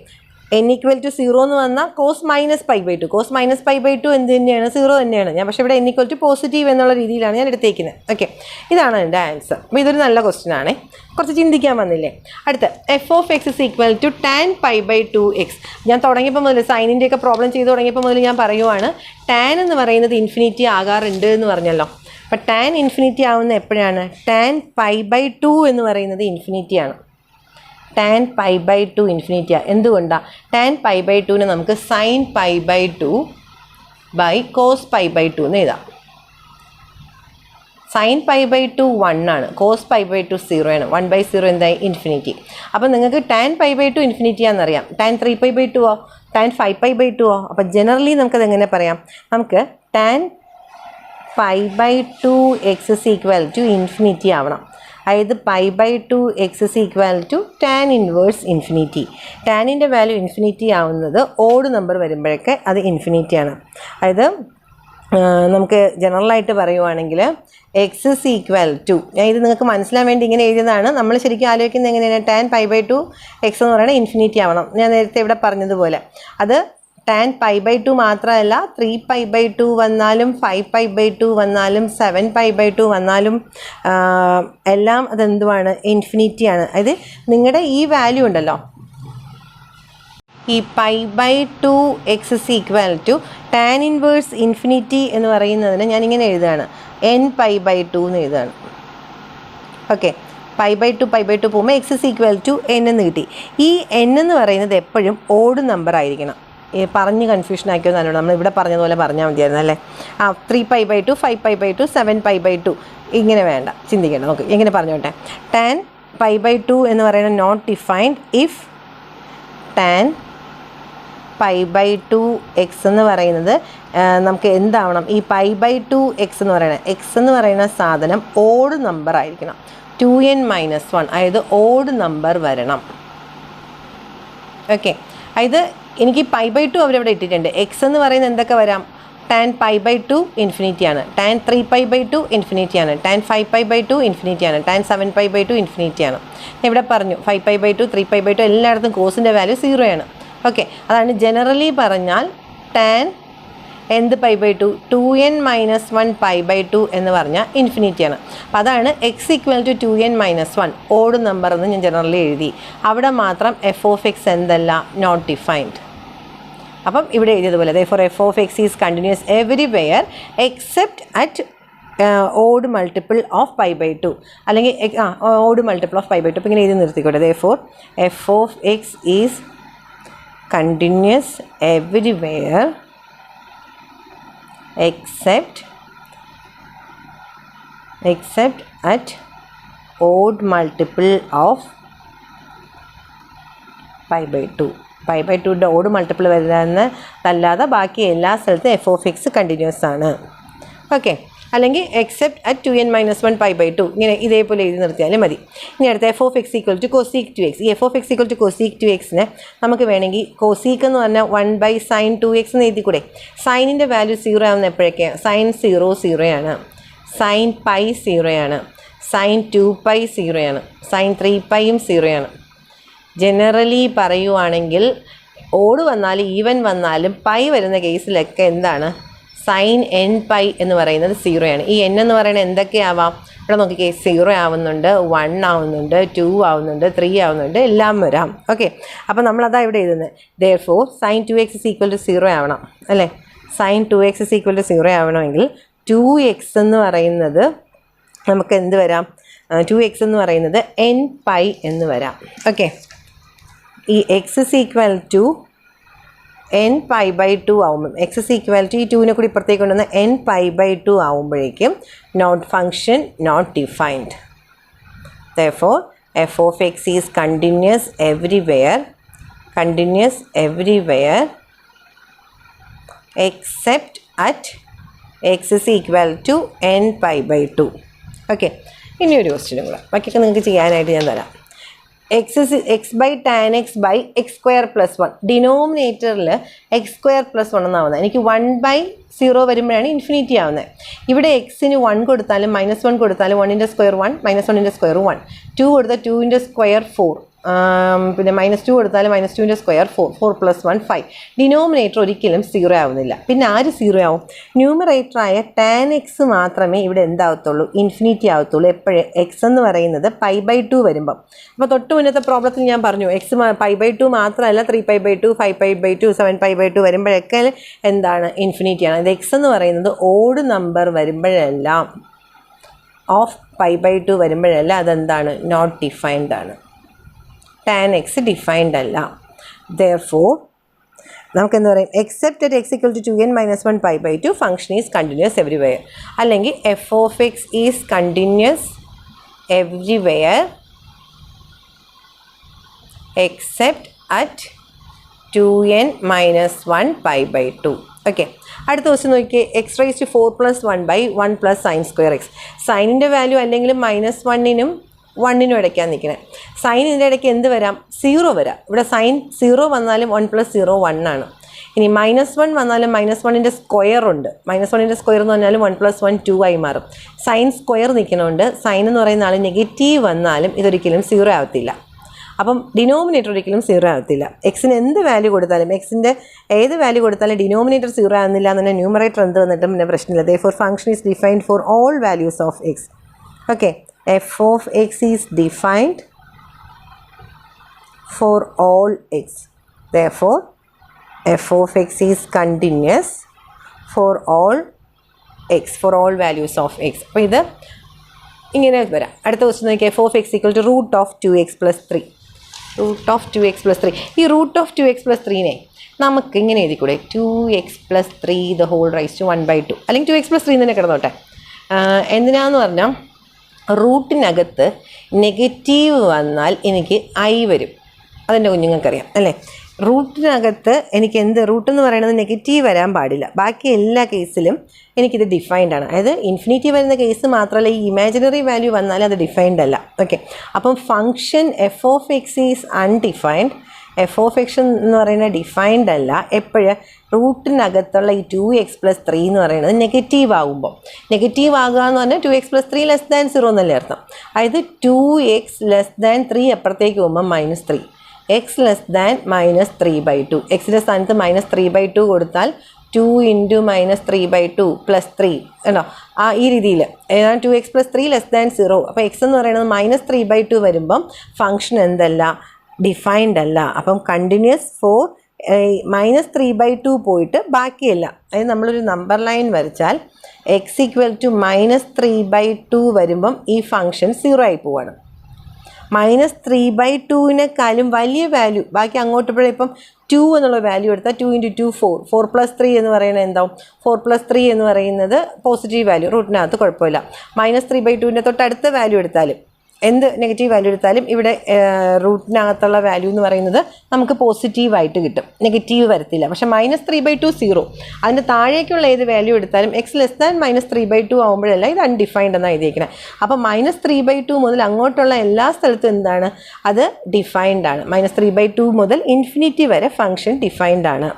n = 0 എന്ന് വന്നാൽ കോസ് -π/2. കോസ് -π/2 എന്ത് തന്നെയാണ്? 0 തന്നെയാണ്. ഞാൻ പക്ഷേ ഇവിടെ n = പോസിറ്റീവ് എന്നുള്ള രീതിയിലാണ് ഞാൻ എടുത്തേക്കുന്നത്. ഓക്കെ, ഇതാണ് എൻ്റെ ആൻസർ. അപ്പോൾ ഇതൊരു നല്ല ക്വസ്റ്റ്യൻ ആണ്, കുറച്ച് ചിന്തിക്കാൻ വന്നില്ലേ? അടുത്ത f of x = tan π/2x. ഞാൻ തുടങ്ങിയപ്പോൾ മുതൽ സൈനിൻ്റെയൊക്കെ പ്രോബ്ലം ചെയ്ത് തുടങ്ങിയപ്പോൾ മുതൽ ഞാൻ പറയുവാണ് ടാൻ എന്ന് പറയുന്നത് ഇൻഫിനിറ്റി ആകാറുണ്ട് എന്ന് പറഞ്ഞല്ലോ. അപ്പോൾ ടാൻ ഇൻഫിനിറ്റി ആവുന്ന എപ്പോഴാണ്? ടാൻ π/2 എന്ന് പറയുന്നത് ഇൻഫിനിറ്റിയാണ്. ടാൻ π/2 ഇൻഫിനിറ്റിയാണ്. എന്തുകൊണ്ടാണ്? ടാൻ π/2നെ നമുക്ക് സൈൻ π/2 കോസ് π/2 എന്ന് എഴുതാം. സൈൻ π/2 1 ആണ്, കോസ് π/2 0 ആണ്. 1/0 എന്തായി? ഇൻഫിനിറ്റി. അപ്പോൾ നിങ്ങൾക്ക് ടാൻ π/2 ഇൻഫിനിറ്റി ആണെന്നറിയാം. ടാൻ 3π/2 ടാൻ 5π/2 അപ്പോൾ ജനറലി നമുക്കത് എങ്ങനെ പറയാം? നമുക്ക് ടാൻ π/2x = ഇൻഫിനിറ്റി ആവണം. അതായത് π/2x = ടാൻ ഇൻവേഴ്സ് ഇൻഫിനിറ്റി. ടാനിൻ്റെ വാല്യൂ ഇൻഫിനിറ്റി ആവുന്നത് ഓഡ് നമ്പർ വരുമ്പോഴൊക്കെ അത് ഇൻഫിനിറ്റിയാണ്. അതായത് നമുക്ക് ജനറലായിട്ട് പറയുവാണെങ്കിൽ x = ഞാൻ ഇത് നിങ്ങൾക്ക് മനസ്സിലാൻ വേണ്ടി ഇങ്ങനെ എഴുതിയതാണ്. നമ്മൾ ശരിക്കും ആലോചിക്കുന്നത് എങ്ങനെയാണ്? ടാൻ π/2 x എന്ന് പറയുന്നത് ഇൻഫിനിറ്റി ആവണം. ഞാൻ നേരത്തെ ഇവിടെ പറഞ്ഞതുപോലെ അത് ടാൻ π/2 മാത്രമല്ല 3π/2 വന്നാലും 5π/2 വന്നാലും 7π/2 വന്നാലും എല്ലാം അതെന്തുമാണ്? ഇൻഫിനിറ്റിയാണ്. അതായത് നിങ്ങളുടെ ഈ വാല്യൂ ഉണ്ടല്ലോ, ഈ π/2x = ടാൻ ഇൻവേഴ്സ് ഇൻഫിനിറ്റി എന്ന് പറയുന്നതിന് ഞാനിങ്ങനെ എഴുതുകയാണ്, n π/2 എന്ന് എഴുതുകയാണ്. ഓക്കെ, π/2 പോകുമ്പോൾ x = n എന്ന് കിട്ടി. ഈ n എന്ന് പറയുന്നത് എപ്പോഴും ഓഡ് നമ്പർ ആയിരിക്കണം. പറഞ്ഞ് കൺഫ്യൂഷൻ ആക്കിയൊന്നല്ലോ, നമ്മൾ ഇവിടെ പറഞ്ഞതുപോലെ പറഞ്ഞാൽ മതിയായിരുന്നു അല്ലേ? 3π/2, 5π/2, 7π/2 ഇങ്ങനെ വേണ്ട, ചിന്തിക്കേണ്ട. നോക്ക് എങ്ങനെ പറഞ്ഞോട്ടെ. ടാൻ π/2 എന്ന് പറയുന്നത് not defined if tan π/2x എന്ന് പറയുന്നത് നമുക്ക് എന്താവണം? ഈ π/2x എന്ന് പറയുന്നത് എന്ന് പറയുന്ന സാധനം ഓഡ് നമ്പർ ആയിരിക്കണം. 2n - 1 അതായത് ഓഡ് നമ്പർ വരണം. ഓക്കെ, അതായത് എനിക്ക് π/2 അവരവിടെ ഇട്ടിട്ടുണ്ട്. x എന്ന് പറയുന്നത് എന്തൊക്കെ വരാം? ടാൻ π/2 ഇൻഫിനിറ്റിയാണ്, ടാൻ 3π/2 ഇൻഫിനിറ്റിയാണ്, ടാൻ 5π/2 ഇൻഫിനിറ്റിയാണ്, ടാൻ 7π/2 ഇൻഫിനിറ്റിയാണ്. ഇവിടെ പറഞ്ഞു 5π/2, 3π/2 എല്ലായിടത്തും കോസിൻ്റെ വാല്യൂ 0 ആണ്. ഓക്കെ, അതാണ് ജനറലി പറഞ്ഞാൽ ടാൻ എന്ത് π/2? 2n - 1 π/2 എന്ന് പറഞ്ഞാൽ ഇൻഫിനിറ്റിയാണ്. അപ്പം അതാണ് x = 2n - 1 ഓഡ് നമ്പർ എന്ന് ഞാൻ ജനറലി എഴുതി. അവിടെ മാത്രം f(x) എന്തല്ല, നോട്ട് ഡിഫൈൻഡ്. അപ്പം ഇവിടെ എഴുതിയതുപോലെ therefore f(x) is continuous everywhere except at odd multiple of π/2 അല്ലെങ്കിൽ ഓഡ് മൾട്ടിപ്പിൾ ഓഫ് π/2. അപ്പോൾ ഇങ്ങനെ എഴുതി നിർത്തിക്കോട്ടെ. therefore f(x) is continuous everywhere except at odd multiple of π/2. π/2യുടെ ഓഡ് മൾട്ടിപ്പിൾ വരുന്നതല്ലാതെ ബാക്കി എല്ലാ സ്ഥലത്തും f(x) കണ്ടിന്യൂസ് ആണ്. ഓക്കെ, അല്ലെങ്കിൽ എക്സെപ്റ്റ് അറ്റ് 2n - 1 π/2 ഇങ്ങനെ ഇതേപോലെ എഴുതി നിർത്തിയാലും മതി. ഇനി അടുത്ത f(x) = cosec 2x. ഈ f(x) = cosec 2x-നെ നമുക്ക് വേണമെങ്കിൽ cosec എന്ന് പറഞ്ഞാൽ 1/sin 2x എന്ന് എഴുതിക്കൂടെ. സൈനിൻ്റെ വാല്യൂ 0 ആവുന്ന എപ്പോഴൊക്കെയാണ്? sin 0 0 ആണ്, sin π 0 ആണ്, sin 2π 0 ആണ്, sin 3πയും 0 ആണ്. ജനറലി പറയുവാണെങ്കിൽ ഓഡ് വന്നാലും ഈവൻ വന്നാലും പൈ വരുന്ന കേസിലൊക്കെ എന്താണ്, സൈൻ n π എന്ന് പറയുന്നത് 0 ആണ്. ഈ n എന്ന് പറയുന്നത് എന്തൊക്കെയാവാം? ഇവിടെ നോക്കിക്കേ, 0 ആവുന്നുണ്ട്, 1 ആവുന്നുണ്ട്, 2 ആവുന്നുണ്ട്, 3 ആവുന്നുണ്ട്, എല്ലാം വരാം. ഓക്കെ, അപ്പോൾ നമ്മളതാ ഇവിടെ എഴുതുന്നത്. therefore sin 2x = 0 ആവണം അല്ലേ. sin 2x = 0 ആവണമെങ്കിൽ 2x എന്ന് പറയുന്നത് നമുക്ക് എന്ത് വരാം? 2x എന്ന് പറയുന്നത് n π എന്ന് വരാം. ഓക്കെ, ഈ x = n π/2 ആവുമ്പം x = ഈ 2നെ കൂടി ഇപ്പുറത്തേക്ക് കൊണ്ടുവന്ന് n π/2 ആവുമ്പോഴേക്കും not function not defined. therefore f(x) is continuous everywhere except at x = n π/2. Okay, ഇനി ഒരു ക്വസ്റ്റ്യനും കൂടെ ബാക്കിയൊക്കെ നിങ്ങൾക്ക് ചെയ്യാനായിട്ട് ഞാൻ തരാം. x/tan x (x² + 1) ഡിനോമിനേറ്ററിൽ x² + 1 എന്നാവുന്നത്. എനിക്ക് 1/0 വരുമ്പോഴാണ് ഇൻഫിനിറ്റി ആവുന്നത്. ഇവിടെ എക്സിന് 1 കൊടുത്താലും -1 കൊടുത്താലും 1ൻ്റെ സ്ക്വയർ 1, -1ൻ്റെ സ്ക്വയർ 1, 2 കൊടുത്താൽ 2ൻ്റെ സ്ക്വയർ 4, പിന്നെ -2 കൊടുത്താലും -2ൻ്റെ സ്ക്വയർ 4, 4 + 1 5. ഡിനോമിനേറ്റർ ഒരിക്കലും 0 ആവുന്നില്ല. പിന്നെ ആര് 0 ആവും? ന്യൂമറേറ്ററായ tan x മാത്രമേ ഇവിടെ എന്താവത്തുള്ളൂ, ഇൻഫിനിറ്റി ആവത്തുള്ളൂ. എപ്പോഴും എക്സ് എന്ന് പറയുന്നത് π/2 വരുമ്പം. അപ്പോൾ തൊട്ട് മുന്നത്തെ പ്രോബ്ലത്തിൽ ഞാൻ പറഞ്ഞു എക്സ് π/2 മാത്രമല്ല 3π/2, 5π/2, 7π/2 വരുമ്പോഴൊക്കെ എന്താണ്, ഇൻഫിനിറ്റിയാണ്. ഇത് എക്സ് എന്ന് പറയുന്നത് ഓഡ് നമ്പർ വരുമ്പോഴെല്ലാം, ഓഫ് π/2 വരുമ്പോഴെല്ലാം അതെന്താണ്, നോട്ട് ഡിഫൈൻഡ് ആണ്. tan x ഡിഫൈൻഡ് അല്ല. therefore നമുക്കെന്ത് പറയും? Except at x = 2n - 1 π/2 function is continuous everywhere. അല്ലെങ്കിൽ f(x) is continuous everywhere except at 2n - 1 π/2. Okay, അടുത്ത ക്വസ്റ്റ്യൻ നോക്കിയേ. x⁴ + 1/1 + sin²x. സൈനിൻ്റെ വാല്യൂ അല്ലെങ്കിലും -1നും 1നും ഇടയ്ക്കാണ് നിൽക്കുന്നത്. സൈൻ ഇതിൻ്റെ ഇടയ്ക്ക് എന്ത് വരാം? 0 വരാം. ഇവിടെ സൈൻ 0 വന്നാലും 1 + 0 1 ആണ്. ഇനി -1 വന്നാലും -1ൻ്റെ സ്ക്വയർ ഉണ്ട്. -1ൻ്റെ സ്ക്വയർ എന്ന് പറഞ്ഞാലും 1 + 1 2 ആയി മാറും. സൈൻ സ്ക്വയർ നിൽക്കണോണ്ട് സൈൻ എന്ന് പറയുന്ന ആൾ നെഗറ്റീവ് വന്നാലും ഇതൊരിക്കലും 0 ആവത്തില്ല. അപ്പം ഡിനോമിനേറ്റർ ഒരിക്കലും 0 ആവത്തില്ല. എക്സിന് എന്ത് വാല്യൂ കൊടുത്താലും, എക്സിൻ്റെ ഏത് വാല്യൂ കൊടുത്താലും ഡിനോമിനേറ്റർ 0 ആവുന്നില്ല എന്നെ ന്യൂമറേറ്റർ എന്ത് വന്നിട്ടും പിന്നെ പ്രശ്നമില്ല. therefore function is defined for all values of x. Okay, f(x) is defined for all x. therefore f(x) is continuous for all x, for all values of x. അപ്പോൾ ഇത് ഇങ്ങനെ വരാം. അടുത്ത ക്വസ്റ്റ്യൻ നോക്കിയാൽ f(x) = √2x + 3. √2x + 3. ഈ √2x + 3നെ നമുക്ക് ഇങ്ങനെ എഴുതിക്കൂടെ? 2x + 3 1/2 അല്ലെങ്കിൽ 2x + 3 തന്നെ കിടന്നോട്ടെ. എന്തിനാന്ന് പറഞ്ഞാൽ റൂട്ടിനകത്ത് നെഗറ്റീവ് വന്നാൽ എനിക്ക് ഐ വരും. അതെൻ്റെ കുഞ്ഞുങ്ങൾക്കറിയാം അല്ലേ. റൂട്ടിനകത്ത് എനിക്ക് റൂട്ട് എന്ന് പറയുന്നത് നെഗറ്റീവ് വരാൻ പാടില്ല. ബാക്കി എല്ലാ കേസിലും എനിക്കിത് ഡിഫൈൻഡ് ആണ്. അതായത് ഇൻഫിനിറ്റി വരുന്ന കേസ് മാത്രമല്ല, ഈ ഇമാജിനറി വാല്യൂ വന്നാൽ അത് ഡിഫൈൻഡ് അല്ല. ഓക്കെ, അപ്പം function f(x) is undefined. f(x) എന്ന് പറയുന്നത് ഡിഫൈൻഡ് അല്ല. എപ്പോഴും റൂട്ടിനകത്തുള്ള ഈ 2x + 3 എന്ന് പറയുന്നത് നെഗറ്റീവ് ആകുമ്പോൾ, നെഗറ്റീവ് ആകുക എന്ന് പറഞ്ഞാൽ 2x + 3 <0 എന്നല്ലേ അർത്ഥം. അതായത് 2x < 3 അപ്പുറത്തേക്ക് പോകുമ്പോൾ -3, x < -3/2. എക്സിൻ്റെ സ്ഥാനത്ത് -3/2 കൊടുത്താൽ 2 ഇൻറ്റു -3/2 +3 കണ്ടോ ഈ രീതിയിൽ ഏതാണ് 2x + 3 <0. അപ്പോൾ എക്സ് എന്ന് പറയുന്നത് -3/2 വരുമ്പം ഫംഗ്ഷൻ എന്തല്ല, ഡിഫൈൻഡ് അല്ല. അപ്പം കണ്ടിന്യൂസ് ഫോർ -3/2 പോയിട്ട് ബാക്കിയല്ല. അതായത് നമ്മളൊരു നമ്പർ ലൈൻ വരച്ചാൽ x = -3/2 വരുമ്പം ഈ ഫംഗ്ഷൻ 0 ആയി പോവാണ്. -3/2-നേക്കാളും വലിയ വാല്യൂ ബാക്കി അങ്ങോട്ട് ഇപ്പം 2 എന്നുള്ള വാല്യൂ എടുത്താൽ 2 × 2 4 4 + 3 എന്ന് പറയുന്നത് എന്താവും? 4 + 3 എന്ന് പറയുന്നത് പോസിറ്റീവ് വാല്യൂ, റൂട്ടിനകത്ത് കുഴപ്പമില്ല. -3/2-ൻ്റെ തൊട്ടടുത്ത വാല്യൂ എടുത്താലും എന്ത് നെഗറ്റീവ് വാല്യൂ എടുത്താലും ഇവിടെ റൂട്ടിനകത്തുള്ള വാല്യൂ എന്ന് പറയുന്നത് നമുക്ക് പോസിറ്റീവായിട്ട് കിട്ടും, നെഗറ്റീവ് വരത്തില്ല. പക്ഷേ -3/2 0. അതിൻ്റെ താഴേക്കുള്ള ഏത് വാല്യൂ എടുത്താലും x <−3/2 ആകുമ്പോഴല്ല ഇത് അൺഡിഫൈൻഡ് എന്നാണ് എഴുതിയിരിക്കുന്നത്. അപ്പോൾ -3/2 മുതൽ അങ്ങോട്ടുള്ള എല്ലാ സ്ഥലത്തും എന്താണ്, അത് ഡിഫൈൻഡ് ആണ്. -3/2 മുതൽ ഇൻഫിനിറ്റി വരെ ഫംഗ്ഷൻ ഡിഫൈൻഡ് ആണ്.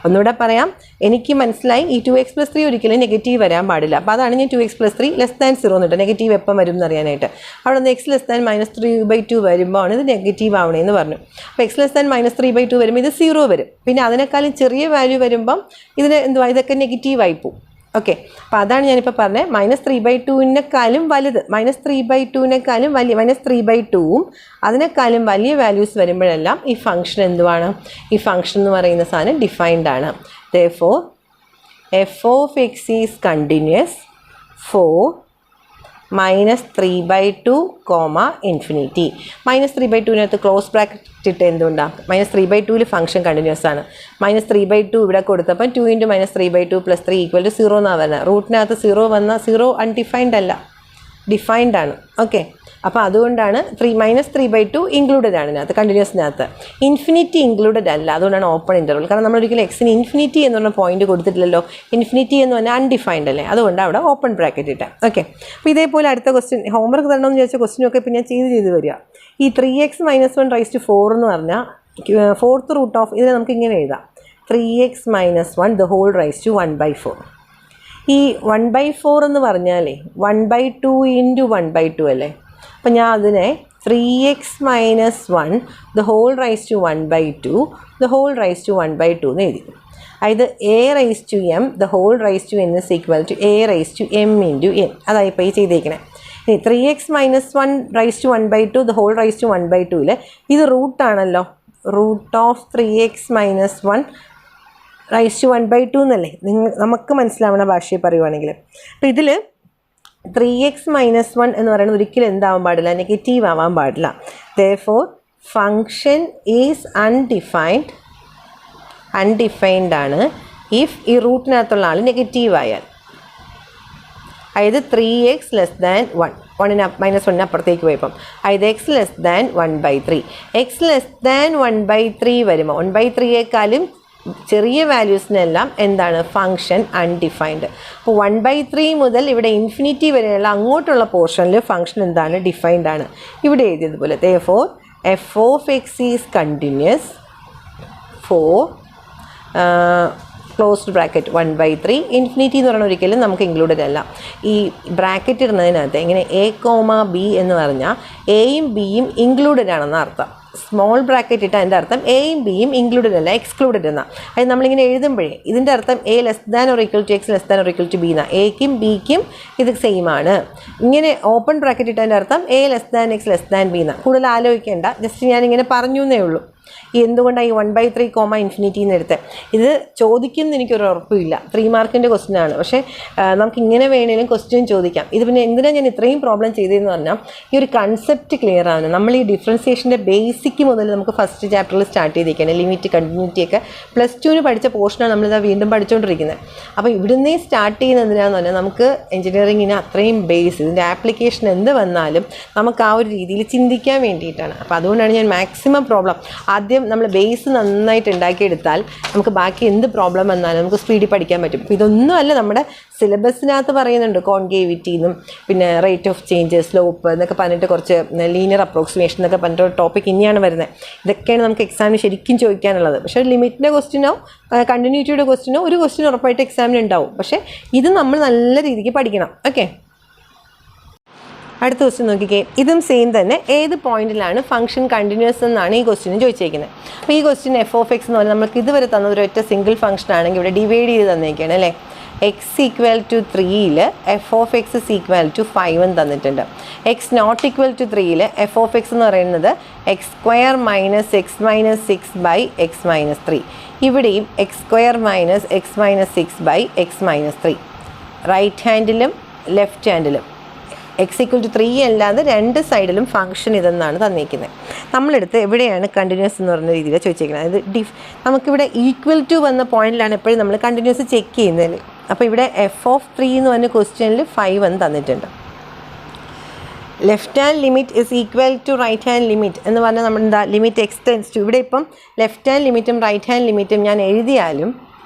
ഒന്നുകൂടെ പറയാം, എനിക്ക് മനസ്സിലായി ഈ 2x + 3 ഒരിക്കലും നെഗറ്റീവ് വരാൻ പാടില്ല. അപ്പോൾ അതാണ് ഞാൻ 2x + 3 <0 എന്നിട്ട് നെഗറ്റീവ് എപ്പം വരും എന്ന് അറിയാനായിട്ട്. അവിടെ നിന്ന് x <−3/2 വരുമ്പോൾ ഇത് നെഗറ്റീവ് ആവണേന്ന് പറഞ്ഞു. അപ്പോൾ x <−3/2 വരുമ്പോൾ ഇത് 0 വരും. പിന്നെ അതിനേക്കാളും ചെറിയ വാല്യൂ വരുമ്പം ഇതിന് എന്തുവാ, ഇതൊക്കെ നെഗറ്റീവായി പോകും. ഓക്കെ, അപ്പോൾ അതാണ് ഞാനിപ്പോൾ പറഞ്ഞത്. -3/2-നേക്കാളും വലുത്, -3/2-നേക്കാളും വലിയ -3/2-ഉം അതിനേക്കാളും വലിയ വാല്യൂസ് വരുമ്പോഴെല്ലാം ഈ ഫംഗ്ഷൻ എന്തുവാണ്, ഈ ഫംഗ്ഷൻ എന്ന് പറയുന്ന സാധനം ഡിഫൈൻഡ് ആണ്. Therefore f of x is continuous for -3/2, infinity. -3/2-നകത്ത് ക്ലോസ് ബ്രാക്കറ്റ് ഇട്ട് എന്തുകൊണ്ടാണ്? -3/2-ൽ ഫംഗ്ഷൻ കണ്ടിന്യൂസ് ആണ്. -3/2 ഇവിടെ കൊടുത്തപ്പോൾ 2 × -3/2 + 3 = 0 എന്നാണ് വരുന്നത്. റൂട്ടിനകത്ത് 0 വന്നാൽ 0 അൺഡിഫൈൻഡ് അല്ല, ഡിഫൈൻഡ് ആണ്. ഓക്കെ, അപ്പോൾ അതുകൊണ്ടാണ് -3/2 ഇൻക്ലൂഡഡ് ആണ് ഇതിനകത്ത്, കണ്ടിന്യൂസിനകത്ത്. ഇൻഫിനിറ്റി ഇൻക്ലൂഡഡ് അല്ല, അതുകൊണ്ടാണ് ഓപ്പൺ ഇൻ്റർവൽ. കാരണം നമ്മളൊരിക്കലും എക്സിന് ഇൻഫിനിറ്റി എന്ന് പറഞ്ഞ പോയിന്റ് കൊടുത്തിട്ടില്ലല്ലോ. ഇൻഫിനിറ്റി എന്ന് പറഞ്ഞാൽ അൺഡിഫൈൻഡ് അല്ലേ, അതുകൊണ്ട് അവിടെ ഓപ്പൺ ബ്രാക്കറ്റ് ഇട്ടേ. ഓക്കെ, അപ്പോൾ ഇതേപോലെ അടുത്ത ക്വസ്റ്റ്യൻ, ഹോംവർക്ക് തരണമെന്ന് ചോദിച്ച ക്വസ്റ്റ്യനൊക്കെ ഇപ്പം ഞാൻ ചെയ്ത് വരിക. ഈ 3x - 1/4 എന്ന് പറഞ്ഞാൽ 4th റൂട്ട് ഓഫ് ഇതിനെ നമുക്ക് ഇങ്ങനെ എഴുതാം, 3x - 1/4. ഈ 1/4 എന്ന് പറഞ്ഞാലേ 1/2 × 1/2 അല്ലേ. അപ്പം ഞാൻ അതിനെ 3x - 1 1/2 1/2 എന്ന് എഴുതി. അതായത് a⁻m (n) = a⁻m × n. അതായത് ഇപ്പോൾ ഈ ചെയ്തേക്കണേ. ഇനി 3x - 1/2 1/2-ൽ ഇത് റൂട്ടാണല്ലോ, √3x - 1/2 എന്നല്ലേ നമുക്ക് മനസ്സിലാവണ ഭാഷയിൽ പറയുവാണെങ്കിൽ. അപ്പോൾ ഇതിൽ 3x - 1 എന്ന് പറയുന്നത് ഒരിക്കലും എന്താവാൻ പാടില്ല, നെഗറ്റീവ് ആവാൻ പാടില്ല. Therefore ഫങ്ഷൻ ഈസ് അൺഡിഫൈൻഡ് ആണ് ഇഫ് ഈ റൂട്ടിനകത്തുള്ള ആൾ നെഗറ്റീവ് ആയാൽ. അതായത് 3x <1 -1 അപ്പുറത്തേക്ക് പോയപ്പം അതായത് x <1/3. x <1/3 വരുമ്പോൾ 1/3-യേക്കാളും ചെറിയ വാല്യൂസിനെല്ലാം എന്താണ്, ഫംഗ്ഷൻ അൺഡിഫൈൻഡ്. അപ്പോൾ 1/3 മുതൽ ഇവിടെ ഇൻഫിനിറ്റി വരെയുള്ള അങ്ങോട്ടുള്ള പോർഷനിൽ ഫംഗ്ഷൻ എന്താണ്, ഡിഫൈൻഡ് ആണ്. ഇവിടെ എഴുതിയതുപോലെ Therefore f of x is continuous for closed bracket 1/3. Infinity എന്ന് പറഞ്ഞാൽ ഒരിക്കലും നമുക്ക് ഇൻക്ലൂഡഡ് അല്ല. ഈ ബ്രാക്കറ്റ് ഇടുന്നതിനകത്ത് ഇങ്ങനെ a, b എന്ന് പറഞ്ഞാൽ എയും ബിയും ഇൻക്ലൂഡഡ് ആണെന്ന് അർത്ഥം. സ്മോൾ ബ്രാക്കറ്റ് ഇട്ടാൽ അതിൻ്റെ അർത്ഥം എയും ബിയും ഇൻക്ലൂഡഡ് അല്ല, എക്സ്ക്ലൂഡഡ് എന്നാണ്. അത് നമ്മളിങ്ങനെ എഴുതുമ്പോഴേ ഇതിൻ്റെ അർത്ഥം a < x < b എന്നാണ്. എക്കും ബിക്കും ഇത് സെയിം ആണ്. ഇങ്ങനെ ഓപ്പൺ ബ്രാക്കറ്റ് ഇട്ടതിൻ്റെ അർത്ഥം a < x < b എന്നാണ്. കൂടുതൽ ആലോചിക്കേണ്ട, ജസ്റ്റ് ഞാനിങ്ങനെ പറഞ്ഞു എന്നേ ഉള്ളൂ. എന്തുകൊണ്ടാണ് ഈ 1/3 ഇൻഫിനിറ്റി എന്ന് എടുത്തത്? ഇത് ചോദിക്കുമെന്ന് എനിക്കൊരു ഉറപ്പില്ല. 3 മാർക്കിൻ്റെ ക്വസ്റ്റ്യൻ ആണ്. പക്ഷേ നമുക്ക് ഇങ്ങനെ വേണമെങ്കിലും ക്വസ്റ്റ്യൻ ചോദിക്കാം. ഇത് പിന്നെ എന്തിനാണ് ഞാൻ ഇത്രയും പ്രോബ്ലം ചെയ്തതെന്ന് പറഞ്ഞാൽ ഈ ഒരു കൺസെപ്റ്റ് ക്ലിയർ ആണ്. നമ്മൾ ഈ ഡിഫറൻസിയേഷൻ്റെ ബേസിക് മുതൽ നമുക്ക് ഫസ്റ്റ് ചാപ്റ്ററിൽ സ്റ്റാർട്ട് ചെയ്തിരിക്കുകയാണ്. ലിമിറ്റ്, കണ്ടിന്യൂറ്റിയൊക്കെ +2 പഠിച്ച പോർഷനാണ് നമ്മളിത് വീണ്ടും പഠിച്ചുകൊണ്ടിരിക്കുന്നത്. അപ്പോൾ ഇവിടുന്നേ സ്റ്റാർട്ട് ചെയ്യുന്നതിനാന്ന് പറഞ്ഞാൽ നമുക്ക് എഞ്ചിനീയറിങ്ങിന് അത്രയും ബേസ്, ഇതിൻ്റെ ആപ്ലിക്കേഷൻ എന്ത് വന്നാലും നമുക്ക് ആ ഒരു രീതിയിൽ ചിന്തിക്കാൻ വേണ്ടിയിട്ടാണ്. അപ്പോൾ അതുകൊണ്ടാണ് ഞാൻ മാക്സിമം പ്രോബ്ലം ആദ്യം നമ്മൾ ബേസ് നന്നായിട്ട് ഉണ്ടാക്കിയെടുത്താൽ നമുക്ക് ബാക്കി എന്ത് പ്രോബ്ലം വന്നാലും നമുക്ക് സ്പീഡിൽ പഠിക്കാൻ പറ്റും. അപ്പോൾ ഇതൊന്നും അല്ല നമ്മുടെ സിലബസിനകത്ത് പറയുന്നുണ്ട്. കോൺകേവിറ്റി എന്നും പിന്നെ റേറ്റ് ഓഫ് ചേഞ്ച്, സ്ലോപ്പ് എന്നൊക്കെ പറഞ്ഞിട്ട് കുറച്ച് ലീനിയർ അപ്രോക്സിമേഷൻ എന്നൊക്കെ പറഞ്ഞിട്ട് ഒരു ടോപ്പിക് ഇനിയാണ് വരുന്നത്. ഇതൊക്കെയാണ് നമുക്ക് എക്സാമിന് ശരിക്കും ചോദിക്കാനുള്ളത്. പക്ഷേ ലിമിറ്റിൻ്റെ ക്വസ്റ്റ്യനോ കണ്ടിന്യൂറ്റിയുടെ ക്വസ്റ്റ്യനോ ഒരു ക്വസ്റ്റ്യൻ ഉറപ്പായിട്ട് എക്സാമിന് ഉണ്ടാവും. പക്ഷേ ഇത് നമ്മൾ നല്ല രീതിക്ക് പഠിക്കണം. ഓക്കെ, അടുത്ത ക്വസ്റ്റ്യൻ നോക്കിക്കേ, ഇതും സെയിം തന്നെ. ഏത് പോയിന്റിലാണ് ഫംഗ്ഷൻ കണ്ടിന്യൂസ് എന്നാണ് ഈ ക്വസ്റ്റ്യന് ചോദിച്ചേക്കുന്നത്. അപ്പോൾ ഈ ക്വസ്റ്റ്യൻ എഫ് ഓഫ് എക്സ് എന്ന് പറഞ്ഞാൽ നമുക്ക് ഇതുവരെ തന്നത് ഒരൊറ്റ സിംഗിൾ ഫംഗ്ഷൻ ആണെങ്കിൽ ഇവിടെ ഡിവൈഡ് ചെയ്ത് തന്നേക്കാണ് അല്ലേ. എക്സ് ഈക്വൽ ടു 3ൽ f of x is equal to 5 എന്ന് തന്നിട്ടുണ്ട്. എക്സ് നോട്ട് ഈക്വൽ ടു 3ൽ എഫ് ഓഫ് എക്സ് എന്ന് പറയുന്നത് x square minus x minus 6 by x minus 3. ഇവിടെയും x square minus x minus 6 by x minus 3. Right ഹാൻഡിലും ലെഫ്റ്റ് ഹാൻഡിലും എക്സ് ഈക്വൽ ടു 3 അല്ലാതെ രണ്ട് സൈഡിലും ഫംഗ്ഷൻ ഇതെന്നാണ് തന്നിരിക്കുന്നത്. നമ്മളെടുത്ത് എവിടെയാണ് കണ്ടിന്യൂസ് എന്ന് പറഞ്ഞ രീതിയിൽ ചോദിച്ചിരിക്കുന്നത്. അതായത് നമുക്കിവിടെ ഈക്വൽ ടു വന്ന പോയിന്റിലാണ് എപ്പോഴും നമ്മൾ കണ്ടിന്യൂസ് ചെക്ക് ചെയ്യുന്നത്. അപ്പോൾ ഇവിടെ എഫ് ഓഫ് 3 എന്ന് പറഞ്ഞ ക്വസ്റ്റ്യനിൽ 5 എന്ന് തന്നിട്ടുണ്ട്. Left hand limit is equal to right hand limit എന്ന് പറഞ്ഞാൽ നമ്മൾ എന്താ ലിമിറ്റ് എക്സ് ടെൻസ് ടു, ഇവിടെ ഇപ്പം ലെഫ്റ്റ് ഹാൻഡ് ലിമിറ്റും റൈറ്റ് ഹാൻഡ് ലിമിറ്റും ഞാൻ എഴുതിയാലും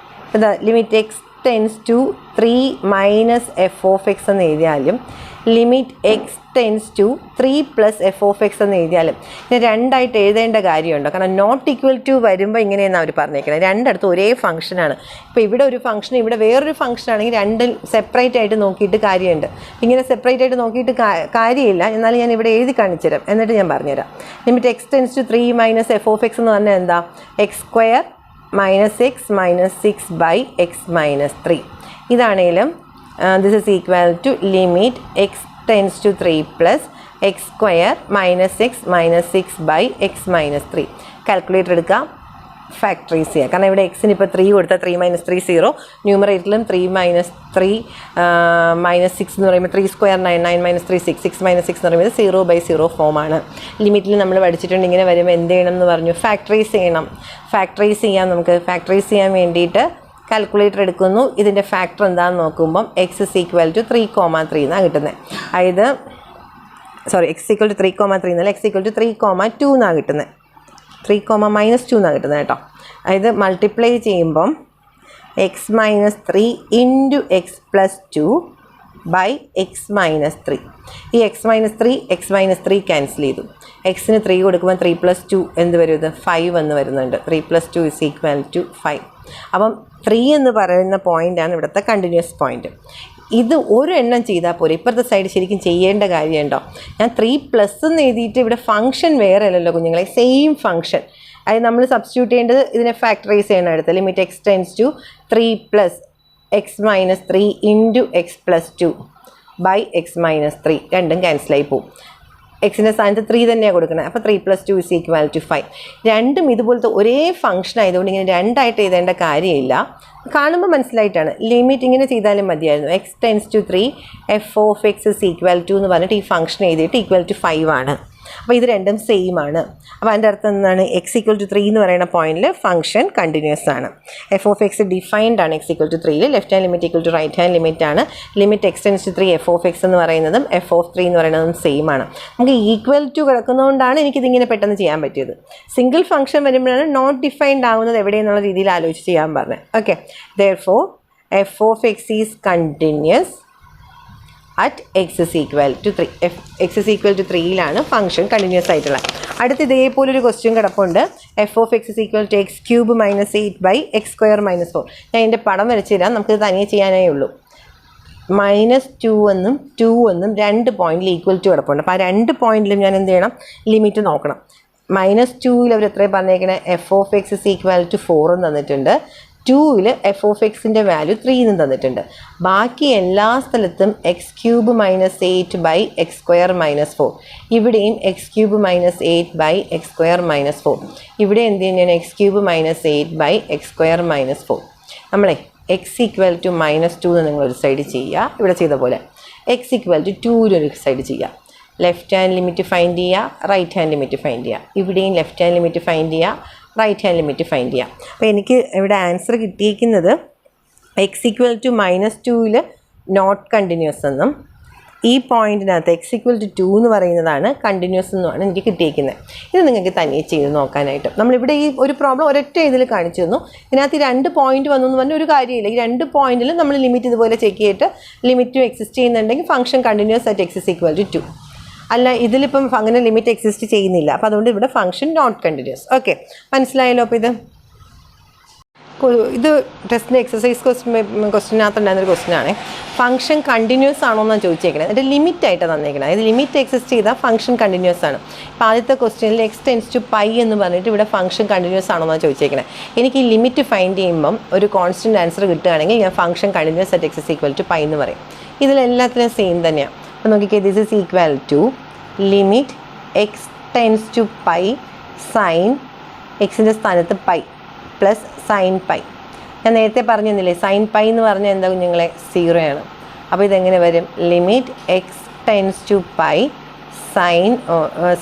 എന്താ limit x tends to 3 minus f of x എന്ന് എഴുതിയാലും limit x tends to 3 plus f of x എന്ന് എഴുതിയാലും ഇങ്ങനെ രണ്ടായിട്ട് എഴുതേണ്ട കാര്യമുണ്ടോ? കാരണം നോട്ട് ഈക്വൽ ടു വരുമ്പോൾ ഇങ്ങനെയെന്നാണ് അവർ പറഞ്ഞേക്കുന്നത്. രണ്ടിടത്ത് ഒരേ ഫംഗ്ഷനാണ്. ഇപ്പോൾ ഇവിടെ ഒരു ഫംഗ്ഷൻ ഇവിടെ വേറൊരു ഫംഗ്ഷൻ ആണെങ്കിൽ രണ്ടും സെപ്പറേറ്റ് ആയിട്ട് നോക്കിയിട്ട് കാര്യമുണ്ട്. ഇങ്ങനെ സെപ്പറേറ്റ് ആയിട്ട് നോക്കിയിട്ട് കാര്യമില്ല. എന്നാലും ഞാൻ ഇവിടെ എഴുതി കാണിച്ചു തരാം, എന്നിട്ട് ഞാൻ പറഞ്ഞുതരാം. Limit x tends to 3 minus f of x എന്ന് പറഞ്ഞാൽ എന്താ? X square minus x minus 6 by x minus 3. ഇതാണെങ്കിലും this is equal to limit x tends to 3 plus x square minus x minus 6 by x minus 3. Calculator എടുക്കുക, ഫാക്ടറൈസ് ചെയ്യുക. കാരണം ഇവിടെ എക്സിന് ഇപ്പോൾ 3 കൊടുത്താൽ 3 മൈനസ് 3 0. ന്യൂമറേറ്ററിലും 3 മൈനസ് 3 മൈനസ് 6 എന്ന് പറയുമ്പോൾ 3 സ്ക്വയർ 9, 9 മൈനസ് 3 6, 6 മൈനസ് 6 എന്ന് പറയുന്നത് 0/0 ഫോമാണ്. ലിമിറ്റിൽ നമ്മൾ പഠിച്ചിട്ടുണ്ട്. ഇങ്ങനെ വരുമ്പോൾ എന്ത് ചെയ്യണം എന്ന് പറഞ്ഞു? ഫാക്ടറൈസ് ചെയ്യണം. ഫാക്ടറൈസ് ചെയ്യാം. നമുക്ക് ഫാക്ടറൈസ് ചെയ്യാൻ വേണ്ടിയിട്ട് കാൽക്കുലേറ്റർ എടുക്കുന്നു. ഇതിൻ്റെ ഫാക്ടർ എന്താണെന്ന് നോക്കുമ്പം എക്സ് ഇസ് ഈക്വൽ ടു 3,3 എന്നാണ് കിട്ടുന്നത്. അതായത് എക്സ് ഈക്വൽ ടു 3,3 എന്നല്ല, എക്സ് ഈക്വൽ ടു 3,2 എന്നാണ് കിട്ടുന്നത്. 3,-2 എന്നാണ് കിട്ടുന്നത് കേട്ടോ. അതായത് മൾട്ടിപ്ലൈ ചെയ്യുമ്പം x minus 3 into x plus 2 by x minus 3. ഈ എക്സ് മൈനസ് 3 ക്യാൻസൽ ചെയ്തു. എക്സിന് 3 കൊടുക്കുമ്പോൾ 3 പ്ലസ് 2 എന്ത് വരും? ഇത് 5 എന്ന് വരുന്നുണ്ട്. 3 പ്ലസ് 2 ഇസ് ഈക്വൽ ടു 5. അപ്പം 3 എന്ന് പറയുന്ന പോയിൻ്റാണ് ഇവിടുത്തെ കണ്ടിന്യൂസ് പോയിൻ്റ്. ഇത് ഒരു എണ്ണം ചെയ്താൽ പോരെ. ഇപ്പുറത്തെ സൈഡ് ശരിക്കും ചെയ്യേണ്ട കാര്യമുണ്ടോ? ഞാൻ 3 പ്ലസ് എന്ന് എഴുതിയിട്ട് ഇവിടെ ഫംഗ്ഷൻ വേറെ അല്ലല്ലോ കുഞ്ഞുങ്ങളെ, സെയിം ഫംഗ്ഷൻ. അതായത് നമ്മൾ സബ്സ്റ്റിറ്റ്യൂട്ട് ചെയ്യേണ്ടത് ഇതിനെ ഫാക്ടറൈസ് ചെയ്യണം. അടുത്ത് limit x tends to 3 plus x minus 3 into x plus 2 by x minus 3. രണ്ടും ക്യാൻസലായി പോവും. എക്സിൻ്റെ സ്ഥാനത്ത് 3 തന്നെയാണ് കൊടുക്കുന്നത്. അപ്പോൾ 3 പ്ലസ് 2 ഇസ് ഈക്വൽ ടു 5. രണ്ടും ഇതുപോലത്തെ ഒരേ ഫംഗ്ഷൻ ആയതുകൊണ്ട് ഇങ്ങനെ രണ്ടായിട്ട് എഴുതേണ്ട കാര്യമില്ല. കാണുമ്പോൾ മനസ്സിലായിട്ടാണ്. ലിമിറ്റ് ഇങ്ങനെ ചെയ്താലും മതിയായിരുന്നു. X tends to 3 f of x is equal to എന്ന് പറഞ്ഞിട്ട് ഈ ഫംഗ്ഷൻ എഴുതിയിട്ട് ഈക്വൽ ടു 5 ആണ്. അപ്പോൾ ഇത് രണ്ടും സെയിം ആണ്. അപ്പോൾ അതിൻ്റെ അർത്ഥം എന്താണ്? എക്സ് ഈക്വൽ ടു 3 എന്ന് പറയുന്ന പോയിന്റിൽ ഫംഗ്ഷൻ കണ്ടിന്യൂസ് ആണ്. എഫ് ഓഫ് എക്സ് ഡിഫൈൻഡ് ആണ് എക്സ് ഈക്വൽ ടു 3ൽ. Left hand limit equal to right hand limit ആണ്. Limit x tends to 3 f of x എന്ന് പറയുന്നതും എഫ് ഓഫ് 3 എന്ന് പറയുന്നതും സെയിം ആണ്. നമുക്ക് ഈക്വൽ ടു കിടക്കുന്നതുകൊണ്ടാണ് എനിക്കിതിങ്ങനെ പെട്ടെന്ന് ചെയ്യാൻ പറ്റിയത്. സിംഗിൾ ഫംഗ്ഷൻ വരുമ്പോഴാണ് നോട്ട് ഡിഫൈൻഡ് ആവുന്നത് എവിടെയെന്നുള്ള രീതിയിൽ ആലോചിച്ച് ചെയ്യാൻ പറഞ്ഞത്. Okay, therefore f of X is continuous at x is equal to 3. X is equal to 3ലാണ് ഫംഗ്ഷൻ കണ്ടിന്യൂസ് ആയിട്ടുള്ളത്. അടുത്ത് ഇതേപോലൊരു ക്വസ്റ്റ്യൻ കിടപ്പുണ്ട്. F of x is equal to x cube minus 8 by x square minus 4. ഞാൻ ഇതിൻ്റെ പടം വരച്ച് തരാം, നമുക്കിത് തനിയെ ചെയ്യാനേ ഉള്ളൂ. -2 എന്നും 2 എന്നും 2 പോയിന്റിൽ ഈക്വൽ ടു കിടപ്പുണ്ട്. അപ്പോൾ ആ 2 പോയിന്റിലും ഞാൻ എന്ത് ചെയ്യണം? ലിമിറ്റ് നോക്കണം. -2ൽ അവർ എത്രയും പറഞ്ഞേക്കണേ? F of x is equal to 4 എന്ന് തന്നിട്ടുണ്ട്. 2ൽ എഫ് ഓഫ് എക്സിൻ്റെ വാല്യൂ 3 എന്നും തന്നിട്ടുണ്ട്. ബാക്കി എല്ലാ സ്ഥലത്തും x cube minus 8 by x square minus 4. ഇവിടെയും x cube minus 8 by x square minus 4. ഇവിടെ എന്ത് തന്നെയാണ്? X cube minus 8 by x square minus 4. നമ്മളെ എക്സ് ഈക്വൽ ടു -2 എന്ന് നിങ്ങളൊരു സൈഡ് ചെയ്യുക. ഇവിടെ ചെയ്ത പോലെ എക്സ് ഈക്വൽ ടു 2 ഒരു സൈഡ് ചെയ്യുക. ലെഫ്റ്റ് ഹാൻഡ് ലിമിറ്റ് ഫൈൻഡ് ചെയ്യുക, റൈറ്റ് ഹാൻഡ് ലിമിറ്റ് ഫൈൻഡ് ചെയ്യുക. ഇവിടെയും ലെഫ്റ്റ് ഹാൻഡ് ലിമിറ്റ് ഫൈൻഡ് ചെയ്യുക, റൈറ്റ് ഹാൻഡ് ലിമിറ്റ് ഫൈൻഡ് ചെയ്യാം. അപ്പോൾ എനിക്ക് ഇവിടെ ആൻസർ കിട്ടിയിരിക്കുന്നത് എക്സ് ഈക്വൽ ടു -2ൽ നോട്ട് കണ്ടിന്യൂസ് എന്നും ഈ പോയിന്റിനകത്ത് എക്സ് ഈക്വൽ ടു 2 എന്ന് പറയുന്നതാണ് കണ്ടിന്യൂസ് എന്നുമാണ് എനിക്ക് കിട്ടിയിരിക്കുന്നത്. ഇത് നിങ്ങൾക്ക് തനിയെ ചെയ്ത് നോക്കാനായിട്ട്. നമ്മളിവിടെ ഈ ഒരു പ്രോബ്ലം ഒരൊറ്റ ഇതിൽ കാണിച്ചു തന്നു. ഇതിനകത്ത് ഈ 2 പോയിന്റ് വന്നു എന്ന് പറഞ്ഞാൽ ഒരു കാര്യമില്ല. ഈ 2 പോയിന്റിൽ നമ്മൾ ലിമിറ്റ് ഇതുപോലെ ചെക്ക് ചെയ്തിട്ട് ലിമിറ്റ് എക്സിസ്റ്റ് ചെയ്യുന്നുണ്ടെങ്കിൽ function continuous at x is equal to 2. അല്ല, ഇതിലിപ്പം അങ്ങനെ ലിമിറ്റ് എക്സിസ്റ്റ് ചെയ്യുന്നില്ല. അപ്പോൾ അതുകൊണ്ട് ഇവിടെ ഫംഗ്ഷൻ നോട്ട് കണ്ടിന്യൂസ്. ഓക്കെ, മനസ്സിലായല്ലോ? അപ്പോൾ ഇത് ഇത് ടെസ്റ്റിൻ്റെ എക്സസൈസ് ക്വസ്റ്റിനകത്തുണ്ടായിരുന്നൊരു ക്വസ്റ്റ്യനാണ്. ഫംഗ്ഷൻ കണ്ടിന്യൂസ് ആണോ എന്നാണ് ചോദിച്ചേക്കണത്. അതിൻ്റെ ലിമിറ്റായിട്ട് തന്നേക്കണം. അതായത് ലിമിറ്റ് എക്സിസ്റ്റ് ചെയ്താൽ ഫംഗ്ഷൻ കണ്ടിന്യൂസ് ആണ്. ഇപ്പോൾ ആദ്യത്തെ ക്വസ്റ്റ്യനിൽ x ടെൻസ് ടു പൈ എന്ന് പറഞ്ഞിട്ട് ഇവിടെ ഫംഗ്ഷൻ കണ്ടിന്യൂസ് ആണോ എന്നാണ് ചോദിച്ചേക്കണത്. എനിക്ക് ഈ ലിമിറ്റ് ഫൈൻഡ് ചെയ്യുമ്പം ഒരു കോൺസ്റ്റൻറ്റ് ആൻസർ കിട്ടുകയാണെങ്കിൽ ഞാൻ function continuous at x equal to pi എന്ന് പറയും. ഇതിലെല്ലാത്തിനും സെയിം തന്നെയാണ്. അപ്പോൾ നോക്കിക്കേ, this is equal to limit x tends to pi sine എക്സിൻ്റെ സ്ഥാനത്ത് പൈ പ്ലസ് സൈൻ പൈ. ഞാൻ നേരത്തെ പറഞ്ഞു തന്നില്ലേ, സൈൻ പൈ എന്ന് പറഞ്ഞാൽ എന്താ കുഞ്ഞുങ്ങളെ, 0 ആണ്. അപ്പോൾ ഇതെങ്ങനെ വരും, limit x tends to pi sine,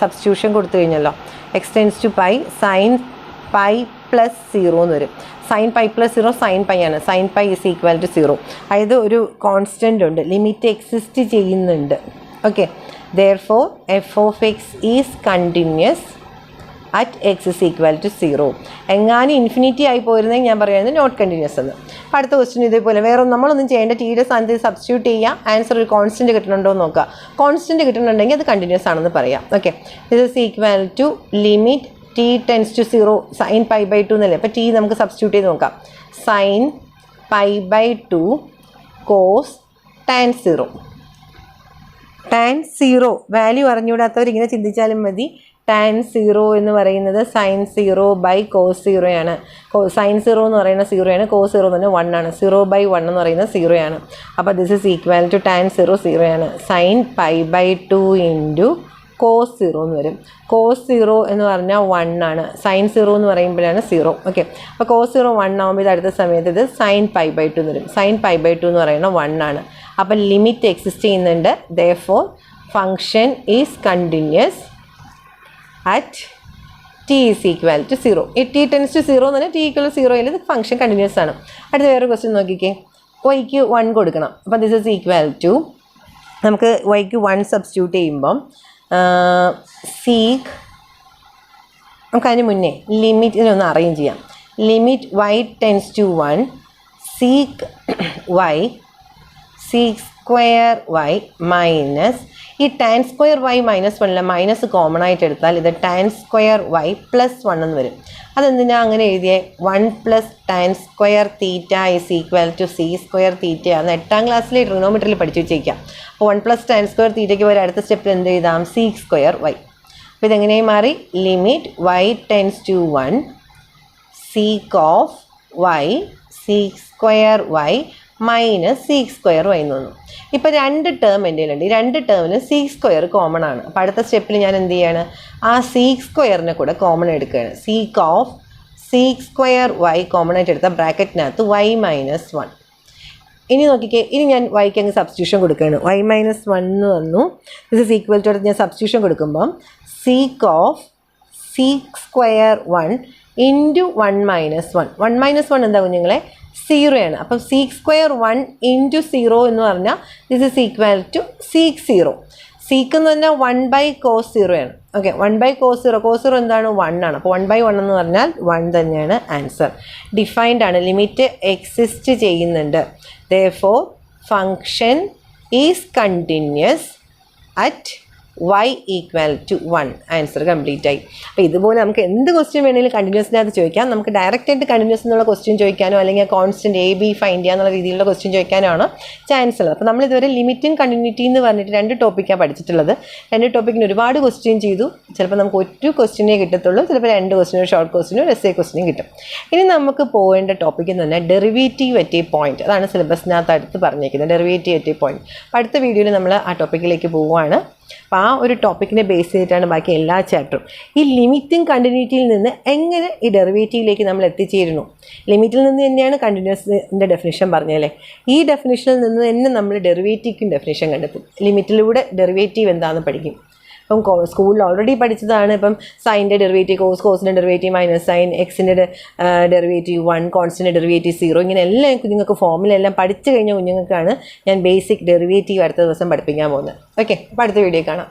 substitution കൊടുത്തു കഴിഞ്ഞല്ലോ, x tends to pi sine pi plus 0 എന്ന് വരും. Sine pi plus 0 sine pi ആണ്. Sine pi is equal to 0. അതായത് ഒരു കോൺസ്റ്റൻ്റ് ഉണ്ട്, ലിമിറ്റ് എക്സിസ്റ്റ് ചെയ്യുന്നുണ്ട്. Okay, therefore f of x is continuous at x is equal to 0. എങ്ങാനും ഇൻഫിനിറ്റി ആയി പോയിരുന്നെങ്കിൽ ഞാൻ പറയുന്നത് നോട്ട് കണ്ടിന്യൂസ് എന്ന്. അപ്പോൾ അടുത്ത ക്വസ്റ്റ്യൻ ഇതേപോലെ വേറെ നമ്മളൊന്നും ചെയ്യേണ്ട, ടീയുടെ സ്ഥാനത്ത് സബ്സ്റ്റിറ്റ്യൂട്ട് ചെയ്യുക, ആൻസർ ഒരു കോൺസ്റ്റൻറ്റ് കിട്ടുന്നുണ്ടോ എന്ന് നോക്കുക. കോൺസ്റ്റൻറ്റ് കിട്ടുന്നുണ്ടെങ്കിൽ അത് കണ്ടിന്യൂസ് ആണെന്ന് പറയാം. Okay, this is equal to limit t tends to 0 sine pi by 2 എന്നല്ലേ. അപ്പോൾ ടി നമുക്ക് സബ്സ്റ്റിറ്റ്യൂട്ട് ചെയ്ത് നോക്കാം. Sine pi by 2 cos tan 0. Tan 0 value അറിഞ്ഞുകൂടാത്തവർ ഇങ്ങനെ ചിന്തിച്ചാലും മതി. ടാൻ 0 എന്ന് പറയുന്നത് സൈൻ 0 ബൈ കോസ് 0 ആണ്. സൈൻ 0 എന്ന് പറയുന്നത് 0 ആണ്, കോസ് 0 എന്ന് പറഞ്ഞാൽ 1 ആണ്. 0 ബൈ 1 എന്ന് പറയുന്നത് 0 ആണ്. അപ്പോൾ this is equal to tan 0 0 ആണ്. Sine pi by 2 into cos 0 എന്ന് വരും. കോസ് 0 എന്ന് പറഞ്ഞാൽ 1 ആണ്. സൈൻ 0 എന്ന് പറയുമ്പോഴാണ് 0. ഓക്കെ, അപ്പോൾ കോസ് 0 1 ആകുമ്പോൾ ഇത് അടുത്ത സമയത്ത് ഇത് സൈൻ പൈ ബൈ 2 എന്ന് വരും. സൈൻ പൈ ബൈ 2 എന്ന് പറയുന്നത് 1 ആണ്. അപ്പോൾ ലിമിറ്റ് എക്സിസ്റ്റ് ചെയ്യുന്നുണ്ട്. therefore function is continuous at t is equal to 0. ഈ ടി ടെൻസ് ടു 0 എന്ന് പറഞ്ഞാൽ ടി ഈക്വൽ 0 ഇത് ഫംഗ്ഷൻ കണ്ടിന്യൂസ് ആണ്. അടുത്ത വേറെ ക്വസ്റ്റ്യൻ നോക്കിക്കേ, വൈക്ക് 1 കൊടുക്കണം. അപ്പോൾ ദിസ് ഈസ് ഈക്വൽ ടു, നമുക്ക് വൈക്ക് 1 സബ്സ്റ്റിറ്റ്യൂട്ട് ചെയ്യുമ്പം സീക്ക്, നമുക്കതിന് മുന്നേ ലിമിറ്റ് ഇതിനൊന്ന് അറേഞ്ച് ചെയ്യാം. Limit y tends to 1 sec y sec square y minus, ഈ tan square y minus 1 minus common ആയിട്ട് എടുത്താൽ ഇത് ടാൻ സ്ക്വയർ വൈ പ്ലസ് 1 എന്ന് വരും. അതെന്തിനാ അങ്ങനെ എഴുതിയേ, 1 plus tan square theta is equal to sec square theta ആണ്. 8ാം ക്ലാസ്സിലെ ട്രിഗണോമെട്രിയിൽ പഠിച്ചു വെച്ചേക്കാം. അപ്പോൾ 1 പ്ലസ് ടാൻ സ്ക്വയർ തീറ്റയ്ക്ക് വരെ അടുത്ത സ്റ്റെപ്പിൽ എന്ത് എഴുതാം, സീക്ക് സ്ക്വയർ വൈ. അപ്പോൾ ഇതെങ്ങനെയായി മാറി, limit y tends to 1 sec of y sec square y minus sec square y എന്ന് വന്നു. ഇപ്പോൾ 2 ടേം എൻ്റെ കയ്യിലുണ്ട്. ഈ 2 ടേമിന് സീക്ക് സ്ക്വയർ കോമൺ ആണ്. അപ്പോൾ അടുത്ത സ്റ്റെപ്പിൽ ഞാൻ എന്ത് ചെയ്യാണ്, ആ സീക്ക് സ്ക്വയറിനെ കൂടെ കോമൺ എടുക്കുകയാണ്. Sec of sec square y common ആയിട്ട് എടുത്താൽ ബ്രാക്കറ്റിനകത്ത് വൈ മൈനസ് 1. ഇനി നോക്കിക്കേ, ഇനി ഞാൻ വൈക്ക് അങ്ങ് സബ്സ്റ്റിറ്റ്യൂഷൻ കൊടുക്കുകയാണ്. വൈ മൈനസ് 1 എന്ന് വന്നു. ദിസ് ഇസ് ഈക്വൽ ടു ഞാൻ സബ്സ്റ്റിറ്റ്യൂഷൻ കൊടുക്കുമ്പം seek of sec square 1 into 1 minus 1. 1 minus 1 എന്താ കുഞ്ഞുങ്ങളെ, 0 ആണ്. അപ്പം സീക്ക് സ്ക്വയർ 1 ഇൻറ്റു 0 എന്ന് പറഞ്ഞാൽ this is equal to sec 0. Sec എന്ന് പറഞ്ഞാൽ 1 ബൈ കോസ് 0 ആണ്. ഓക്കെ, 1 ബൈ കോസ് 0, കോസ് 0 എന്താണ്, 1 ആണ്. അപ്പോൾ 1 ബൈ 1 എന്ന് പറഞ്ഞാൽ 1 തന്നെയാണ് ആൻസർ. ഡിഫൈൻഡ് ആണ്, ലിമിറ്റ് എക്സിസ്റ്റ് ചെയ്യുന്നുണ്ട്. therefore function is continuous at y equal to 1. Answer complete ആയി. അപ്പോൾ ഇതുപോലെ നമുക്ക് എന്ത് ക്വസ്റ്റ്യൻ വേണമെങ്കിലും കണ്ടിന്യൂസിനകത്ത് ചോദിക്കാം. നമുക്ക് ഡയറക്റ്റ് ആയിട്ട് കണ്ടിന്യൂസ് എന്നുള്ള ക്വസ്റ്റ്യൻ ചോദിക്കാനോ അല്ലെങ്കിൽ കോൺസ്റ്റൻറ്റ് എ ബി ഫൈൻഡ് ചെയ്യുക എന്നുള്ള രീതിയിലുള്ള ക്വസ്റ്റ്യൻ ചോദിക്കാനാണ് ചാൻസ് ഉള്ളത്. അപ്പോൾ നമ്മളിതുവരെ ലിമിറ്റും കണ്ടിന്യൂറ്റി എന്ന് പറഞ്ഞിട്ട് 2 ടോപ്പിക്കാണ് പഠിച്ചിട്ടുള്ളത്. 2 ടോപ്പിക്കിന് ഒരുപാട് ക്വസ്റ്റ്യൻ ചെയ്തു. ചിലപ്പോൾ നമുക്ക് ഒരു ക്വസ്റ്റ്യനേ കിട്ടത്തുള്ളൂ, ചിലപ്പോൾ 2 ക്വസ്റ്റ്യനും ഷോർട്ട് ക്വസ്റ്റ്യനും ഒരു എസ്സേ ക്വസ്റ്റ്യനും കിട്ടും. ഇനി നമുക്ക് പോകേണ്ട ടോപ്പിക്ക് എന്ന് പറഞ്ഞാൽ ഡെറിവേറ്റീവ് അറ്റ് എ പോയിന്റ്. അതാണ് സിലബസിനകത്ത് അടുത്ത് പറഞ്ഞേക്കുന്നത്, ഡെറിവേറ്റീവ് അറ്റ് എ പോയിന്റ്. അപ്പോൾ അടുത്ത വീഡിയോയിൽ നമ്മൾ ആ ടോപ്പിക്കിലേക്ക് പോവുകയാണ്. അപ്പോൾ ആ ഒരു ടോപ്പിക്കിനെ ബേസ് ചെയ്തിട്ടാണ് ബാക്കി എല്ലാ ചാപ്റ്ററും. ഈ ലിമിറ്റും കണ്ടിന്യൂറ്റിയിൽ നിന്ന് എങ്ങനെ ഈ ഡെറിവേറ്റീവിലേക്ക് നമ്മൾ എത്തിച്ചേരുന്നു, ലിമിറ്റിൽ നിന്ന് തന്നെയാണ് കണ്ടിന്യൂസിൻ്റെ ഡെഫിനിഷൻ പറഞ്ഞല്ലേ. ഈ ഡെഫിനിഷനിൽ നിന്ന് തന്നെ നമ്മൾ ഡെറിവേറ്റീവിക്കും ഡെഫിനിഷൻ കണ്ടെത്തും. ലിമിറ്റിലൂടെ ഡെറിവേറ്റീവ് എന്താണെന്ന് പഠിക്കും. ഇപ്പം സ്കൂളിൽ ഓൾറെഡി പഠിച്ചതാണ്. ഇപ്പം സൈൻ്റെ ഡെറിവേറ്റീവ് കോസ്, കോസിൻ്റെ ഡെറിവേറ്റീവ് മൈനസ് സൈൻ, എക്സിൻ്റെ ഡെറിവേറ്റീവ് 1, കോൺസ്റ്റൻ്റെ ഡെറിവേറ്റീവ് 0, ഇങ്ങനെ എല്ലാം കുഞ്ഞുങ്ങൾക്ക് ഫോമിലെല്ലാം പഠിച്ചു കഴിഞ്ഞ കുഞ്ഞുങ്ങൾക്കാണ് ഞാൻ ബേസിക് ഡെറിവേറ്റീവ് അടുത്ത ദിവസം പഠിപ്പിക്കാൻ പോകുന്നത്. ഓക്കെ, അപ്പോൾ അടുത്ത വീഡിയോ കാണാം.